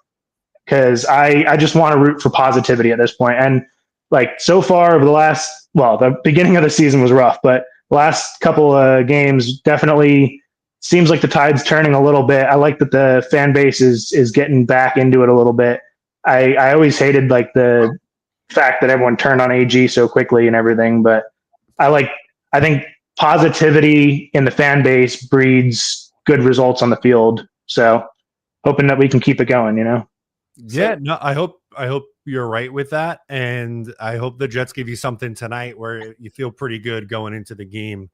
Cause I just want to root for positivity at this point. And like so far over the beginning of the season was rough, but last couple of games definitely seems like the tide's turning a little bit. I like that the fan base is getting back into it a little bit. I always hated like the fact that everyone turned on AG so quickly and everything, but I think positivity in the fan base breeds good results on the field. So hoping that we can keep it going, you know? Yeah, no, I hope you're right with that. And I hope the Jets give you something tonight where you feel pretty good going into the game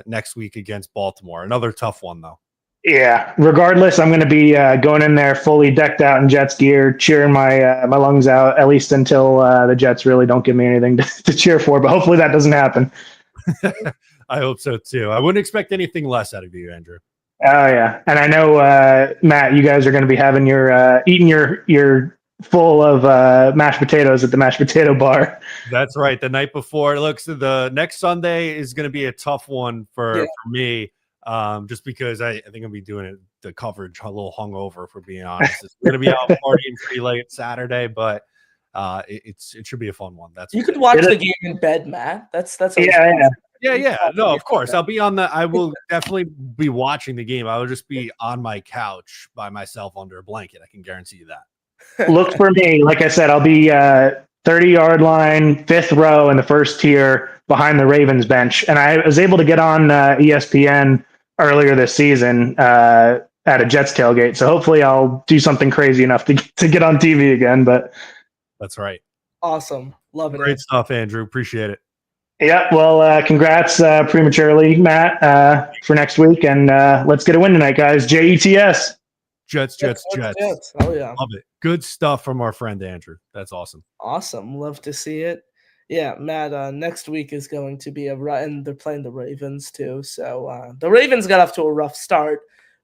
next week against Baltimore. Another tough one though. Yeah. Regardless, I'm going to be going in there fully decked out in Jets gear, cheering my lungs out, at least until the Jets really don't give me anything to cheer for. But hopefully that doesn't happen. I hope so too. I wouldn't expect anything less out of you, Andrew. Oh yeah, and I know Matt, you guys are going to be having your eating your full of mashed potatoes at the mashed potato bar. That's right. The night before. Look, so the next Sunday is going to be a tough one for me, just because I think I'll be doing the coverage a little hungover. For being honest, it's going to be out partying pretty late Saturday, but it should be a fun one. That's you could watch the game in bed, Matt. That's yeah. No, of course. I will definitely be watching the game. I will just be on my couch by myself under a blanket. I can guarantee you that. Look for me. Like I said, I'll be 30-yard line, 5th row in the first tier behind the Ravens bench. And I was able to get on ESPN earlier this season at a Jets tailgate. So hopefully I'll do something crazy enough to get on TV again. But that's right. Awesome. Love it. Great stuff, Andrew. Appreciate it. Yeah, well, congrats prematurely, Matt, for next week. And let's get a win tonight, guys. JETS. Jets. Oh, yeah. Love it. Good stuff from our friend Andrew. That's awesome. Awesome. Love to see it. Yeah, Matt, next week is going to be and they're playing the Ravens too. So the Ravens got off to a rough start,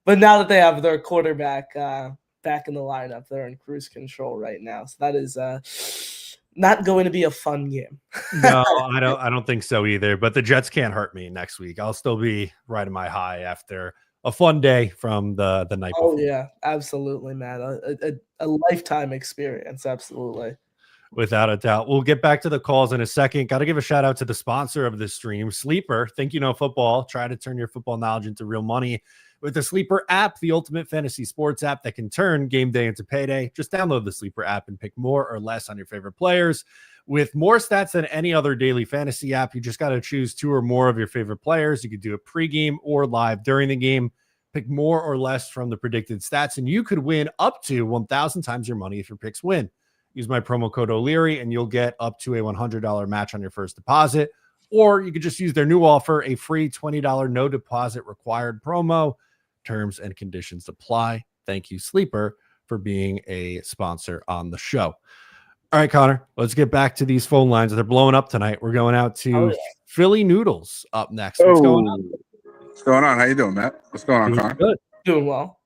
but now that they have their quarterback back in the lineup, they're in cruise control right now. So that is not going to be a fun game. No, I don't think so either. But the Jets can't hurt me next week. I'll still be riding my high after a fun day from the night before. Oh yeah, absolutely, Matt. A lifetime experience, absolutely. Without a doubt. We'll get back to the calls in a second. Got to give a shout out to the sponsor of this stream, Sleeper. Think you know football. Try to turn your football knowledge into real money with the Sleeper app, the ultimate fantasy sports app that can turn game day into payday. Just download the Sleeper app and pick more or less on your favorite players. With more stats than any other daily fantasy app, you just got to choose 2 or more of your favorite players. You could do it pregame or live during the game. Pick more or less from the predicted stats, and you could win up to 1,000 times your money if your picks win. Use my promo code O'Leary, and you'll get up to a $100 match on your first deposit. Or you could just use their new offer, a free $20 no deposit required promo. Terms and conditions apply. Thank you, Sleeper, for being a sponsor on the show. All right, Connor, let's get back to these phone lines. They're blowing up tonight. We're going out to Philly Noodles up next. What's going on? What's going on? How you doing, Matt? What's going on, Connor? Good. Doing well.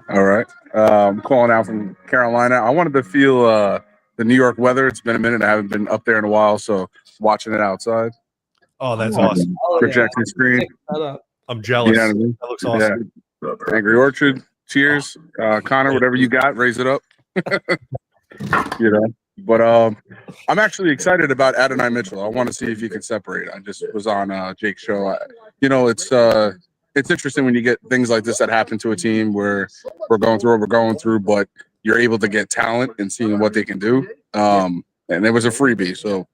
All right. I'm calling out from Carolina. I wanted to feel the New York weather. It's been a minute. I haven't been up there in a while, so watching it outside. Oh, that's awesome. Projection screen. I'm jealous. You know what I mean? That looks awesome. Angry Orchard. Cheers, Connor. Whatever you got, raise it up. But I'm actually excited about Adonai Mitchell. I want to see if he can separate. I just was on Jake's show. It's interesting when you get things like this that happen to a team where we're going through what we're going through, but you're able to get talent and seeing what they can do. And it was a freebie. So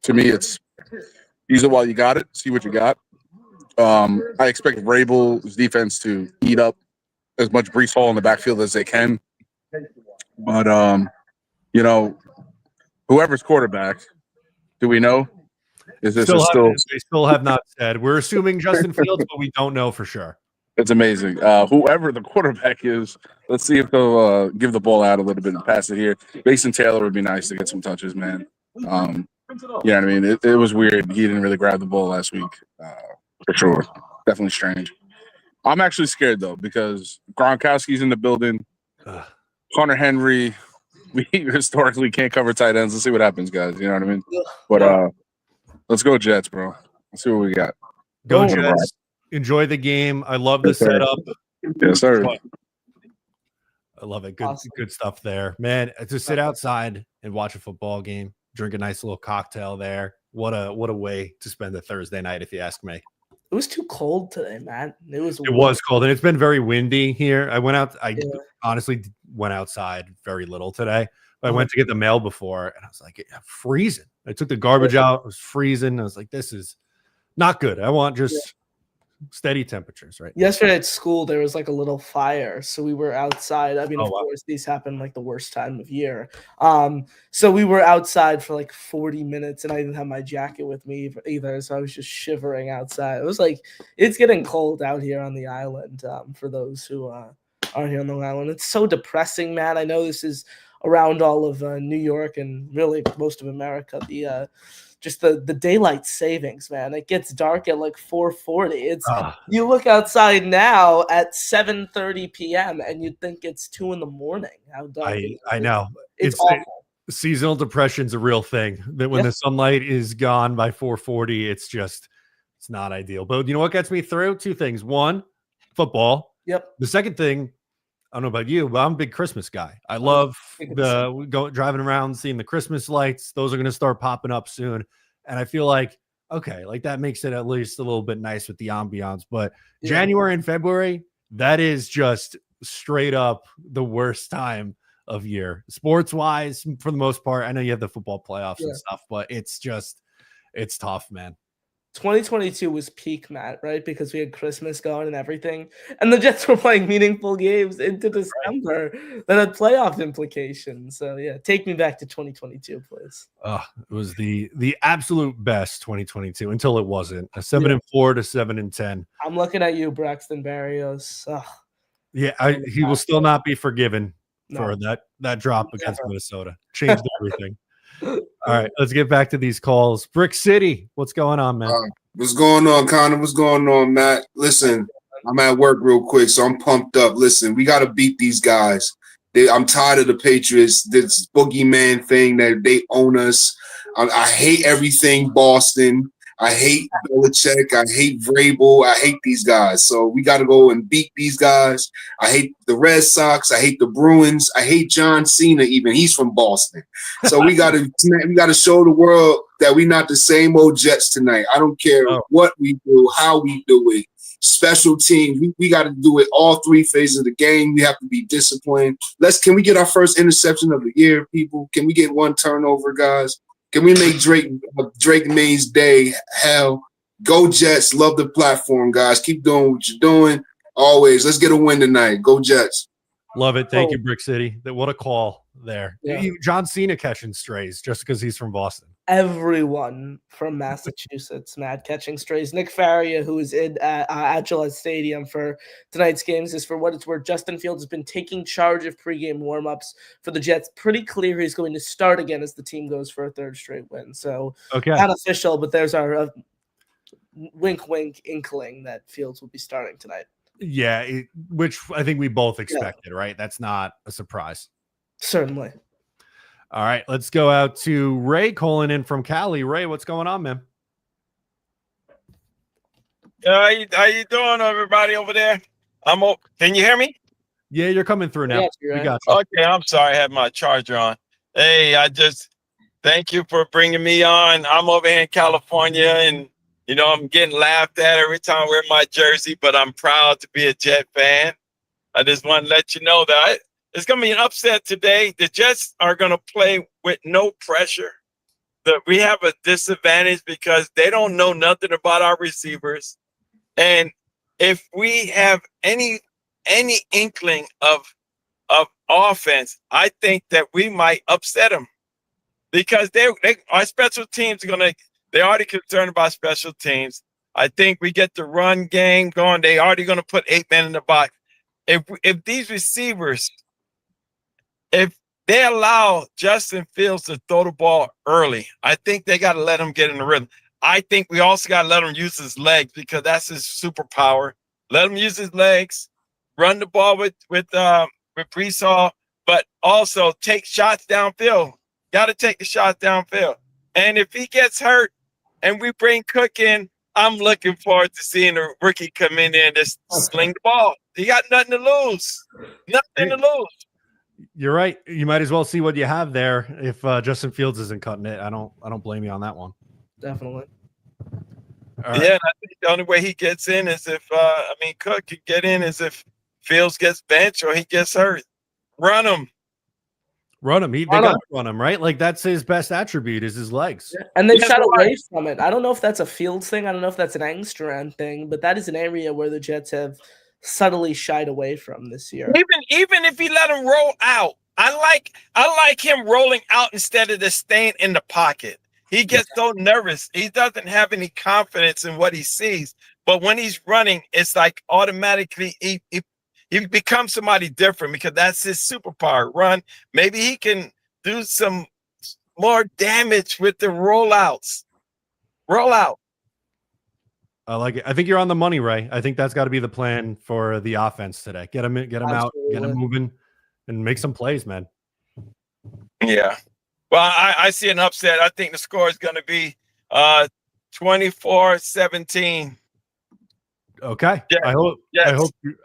to me, it's use it while you got it. See what you got. I expect Vrabel's defense to eat up as much Brees Hall in the backfield as they can. But, whoever's quarterback, do we know? Is this still? They still have not said. We're assuming Justin Fields, but we don't know for sure. It's amazing. Whoever the quarterback is, let's see if they'll give the ball out a little bit and pass it here. Mason Taylor would be nice to get some touches, man. You know what I mean? It was weird. He didn't really grab the ball last week, for sure. Definitely strange. I'm actually scared, though, because Gronkowski's in the building. Hunter Henry, we historically can't cover tight ends. Let's see what happens, guys. You know what I mean? But let's go Jets, bro. Let's see what we got. Go Jets. Enjoy the game. I love the setup. Yes, sir. I love it. Good stuff there. Man, to sit outside and watch a football game, drink a nice little cocktail there. What a way to spend a Thursday night, if you ask me. It was too cold today, man. It was cold, and it's been very windy here. I went out. I honestly went outside very little today. But I went to get the mail before, and I was like, freezing. I took the garbage out. It was freezing. I was like, this is not good. I want just steady temperatures, right? Yesterday at school, there was like a little fire, so we were outside. I mean, of course, these happen like the worst time of year. So we were outside for like 40 minutes, and I didn't have my jacket with me either, so I was just shivering outside. It was like it's getting cold out here on the island. For those who aren't here on the island, it's so depressing, man. I know this is around all of New York and really most of America. Just the daylight savings, man. It gets dark at like 4:40. You look outside now at 7:30 p.m. and you'd think it's 2 a.m. How dark I know. It's awful. Seasonal depression's a real thing. That when the sunlight is gone by 4:40, it's not ideal. But you know what gets me through? 2 things. 1, football. Yep. The second thing, I don't know about you, but I'm a big Christmas guy. I love driving around, seeing the Christmas lights. Those are going to start popping up soon. And I feel like, okay, like that makes it at least a little bit nice with the ambiance. But January and February, that is just straight up the worst time of year. Sports wise, for the most part, I know you have the football playoffs and stuff, but it's tough, man. 2022 was peak, Matt, right? Because we had Christmas going and everything. And the Jets were playing meaningful games into December that had playoff implications. So, take me back to 2022, please. It was the absolute best 2022 until it wasn't. A 7-4 to 7-10. I'm looking at you, Braxton Berrios. He will still not be forgiven for that drop against Minnesota. Changed everything. All right, let's get back to these calls. Brick City, what's going on, man? What's going on, Connor? What's going on, Matt? Listen, I'm at work real quick, so I'm pumped up. Listen, we got to beat these guys. I'm tired of the Patriots, this boogeyman thing that they own us. I hate everything Boston. I hate Belichick. I hate Vrabel. I hate these guys. So we got to go and beat these guys. I hate the Red Sox. I hate the Bruins. I hate John Cena even. He's from Boston. So we got to show the world that we're not the same old Jets tonight. I don't care what we do, how we do it. Special team. We got to do it all 3 phases of the game. We have to be disciplined. Can we get our first interception of the year, people? Can we get 1 turnover, guys? Can we make Drake May's day hell? Go Jets. Love the platform, guys. Keep doing what you're doing. Always. Let's get a win tonight. Go Jets. Love it. Thank you, Brick City. What a call there. John Cena catching strays just because he's from Boston. Everyone from Massachusetts, Matt, catching strays. Nick Faria, who is in at Gillette Stadium for tonight's games, is for what it's worth. Justin Fields has been taking charge of pregame warmups for the Jets. Pretty clear he's going to start again as the team goes for a 3rd straight win. So not official, but there's our wink, inkling that Fields will be starting tonight. Yeah, which I think we both expected, right? That's not a surprise. Certainly. All right, let's go out to Ray calling in from Cali. Ray, what's going on, man? How you doing, everybody over there? Can you hear me? Yeah, you're coming through now. We got you. Okay, I'm sorry. I had my charger on. Hey, I just thank you for bringing me on. I'm over here in California, and I'm getting laughed at every time I wear my jersey, but I'm proud to be a Jet fan. I just want to let you know that it's going to be an upset today. The Jets are going to play with no pressure. We have a disadvantage because they don't know nothing about our receivers. And if we have any inkling of offense, I think that we might upset them because our special teams they're already concerned about special teams. I think we get the run game going. They already going to put 8 men in the box. If these receivers, if they allow Justin Fields to throw the ball early, I think they got to let him get in the rhythm. I think we also got to let him use his legs because that's his superpower. Let him use his legs, run the ball with Brees Hall, but also take shots downfield. Got to take the shots downfield. And if he gets hurt and we bring Cook in, I'm looking forward to seeing a rookie come in there and just sling the ball. He got nothing to lose. Nothing to lose. You're right. You might as well see what you have there. If Justin Fields isn't cutting it, I don't blame you on that one. Definitely. All right. Yeah, and I think the only way he gets in is if Cook could get in is if Fields gets benched or he gets hurt. Run him. They got to run him, right? Like that's his best attribute is his legs. Yeah. And they shot away from it. I don't know if that's a Fields thing. I don't know if that's an Angstrom thing, but that is an area where the Jets have subtly shied away from this year. Even if he let him roll out, I like him rolling out instead of just staying in the pocket. He gets so nervous. He doesn't have any confidence in what he sees. But when he's running, it's like automatically he becomes somebody different because that's his superpower. Run. Maybe he can do some more damage with the rollouts. Roll out. I like it. I think you're on the money, Ray. I think that's got to be the plan for the offense today. Get him out, get him moving, and make some plays, man. Yeah. Well, I see an upset. I think the score is going to be 24-17. Okay. Yes.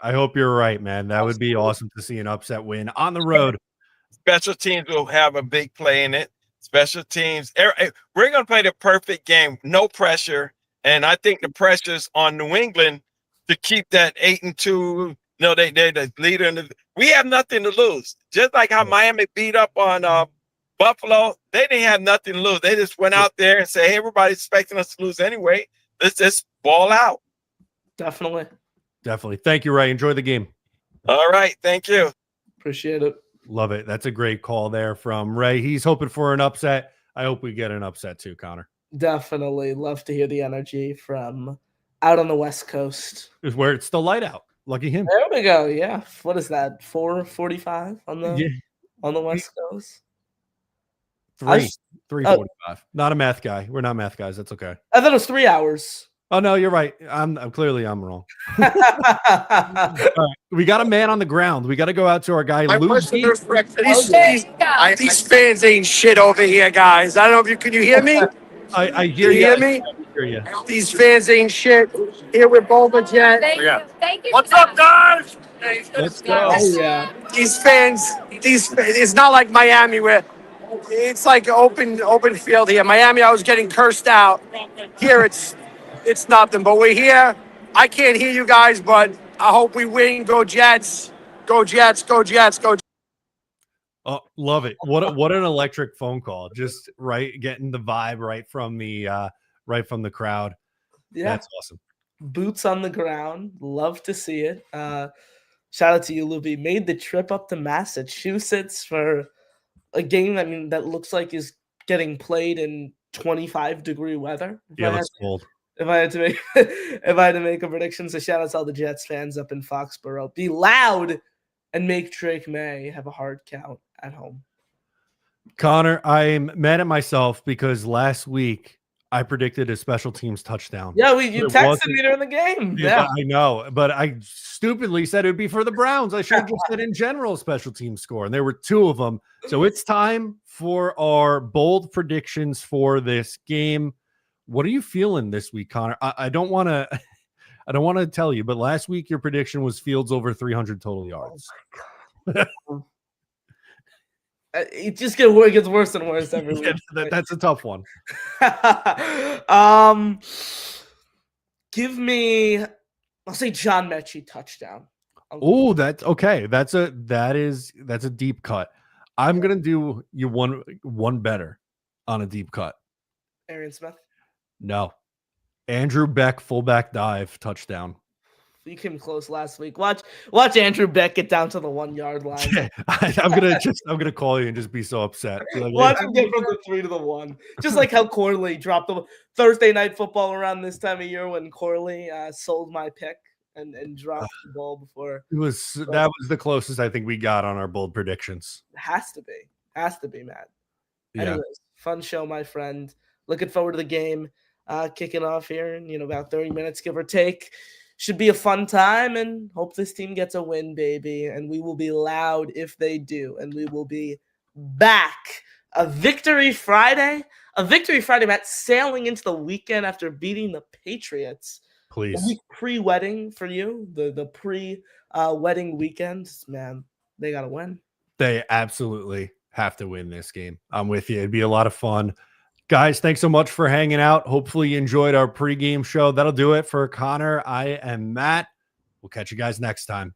I hope you're right, man. That would be awesome to see an upset win on the road. Special teams will have a big play in it. Special teams. We're going to play the perfect game. No pressure. And I think the pressure's on New England to keep that 8-2. No, they're the leader. We have nothing to lose. Just like how Miami beat up on Buffalo, they didn't have nothing to lose. They just went out there and said, hey, everybody's expecting us to lose anyway. Let's just ball out. Definitely. Thank you, Ray. Enjoy the game. All right. Thank you. Appreciate it. Love it. That's a great call there from Ray. He's hoping for an upset. I hope we get an upset too, Connor. Definitely. Love to hear the energy from out on the West Coast. Is where it's still light out. Lucky him. There we go. Yeah. What is that? 4:45 on the West Coast? 3:45. Not a math guy. We're not math guys. That's okay. I thought it was 3 hours. Oh no, you're right. I'm wrong. All right. We got a man on the ground. We got to go out to our guy Lofi. These fans ain't shit over here, guys. I don't know if can you hear me? I hear you. Hear me? I hear you. These fans ain't shit. Here with Boba Jet. Thank you. What's up, guys? Let's go. Oh, yeah. These fans, it's not like Miami where it's like open field here. Miami, I was getting cursed out. Here it's nothing, but we're here. I can't hear you guys, but I hope we win. Go Jets. Go Jets. Go Jets. Go Jets. Oh, love it. What an electric phone call. Just getting the vibe right from the crowd. Yeah. That's awesome. Boots on the ground. Love to see it. Shout out to you, Lofi. Made the trip up to Massachusetts for a game that looks like is getting played in 25-degree weather. Yeah, that's cold. If I had to make a prediction, so shout out to all the Jets fans up in Foxborough. Be loud and make Drake May have a hard count at home. Connor, I'm mad at myself because last week I predicted a special teams touchdown. Yeah, you texted me during the game. Yeah, I know, but I stupidly said it would be for the Browns. I should have just said in general special team score, and there were 2 of them. So it's time for our bold predictions for this game. What are you feeling this week, Connor? I don't want to I don't want to tell you, but last week your prediction was Fields over 300 total yards. It just gets worse and worse every week. That's a tough one. Give me, I'll say John Mechie touchdown. Oh, that's okay. That's a deep cut. I'm gonna do you one better on a deep cut. Arian Smith? No. Andrew Beck fullback dive touchdown. You came close last week. Watch Andrew Beck get down to the 1 yard line. I'm gonna call you and just be so upset. Like, watch him get from the 3 to the 1. Just like how Corley dropped the Thursday night football around this time of year when Corley sold my pick and dropped the ball before. That was the closest I think we got on our bold predictions. Has to be, Matt. Yeah. Anyways, fun show, my friend. Looking forward to the game kicking off here in about 30 minutes, give or take. Should be a fun time, and hope this team gets a win, baby. And we will be loud if they do. And we will be back. A victory Friday, Matt, sailing into the weekend after beating the Patriots. Please. A week pre-wedding for you, the pre-wedding weekend. Man, they got to win. They absolutely have to win this game. I'm with you. It'd be a lot of fun. Guys, thanks so much for hanging out. Hopefully you enjoyed our pregame show. That'll do it for Connor. I am Matt. We'll catch you guys next time.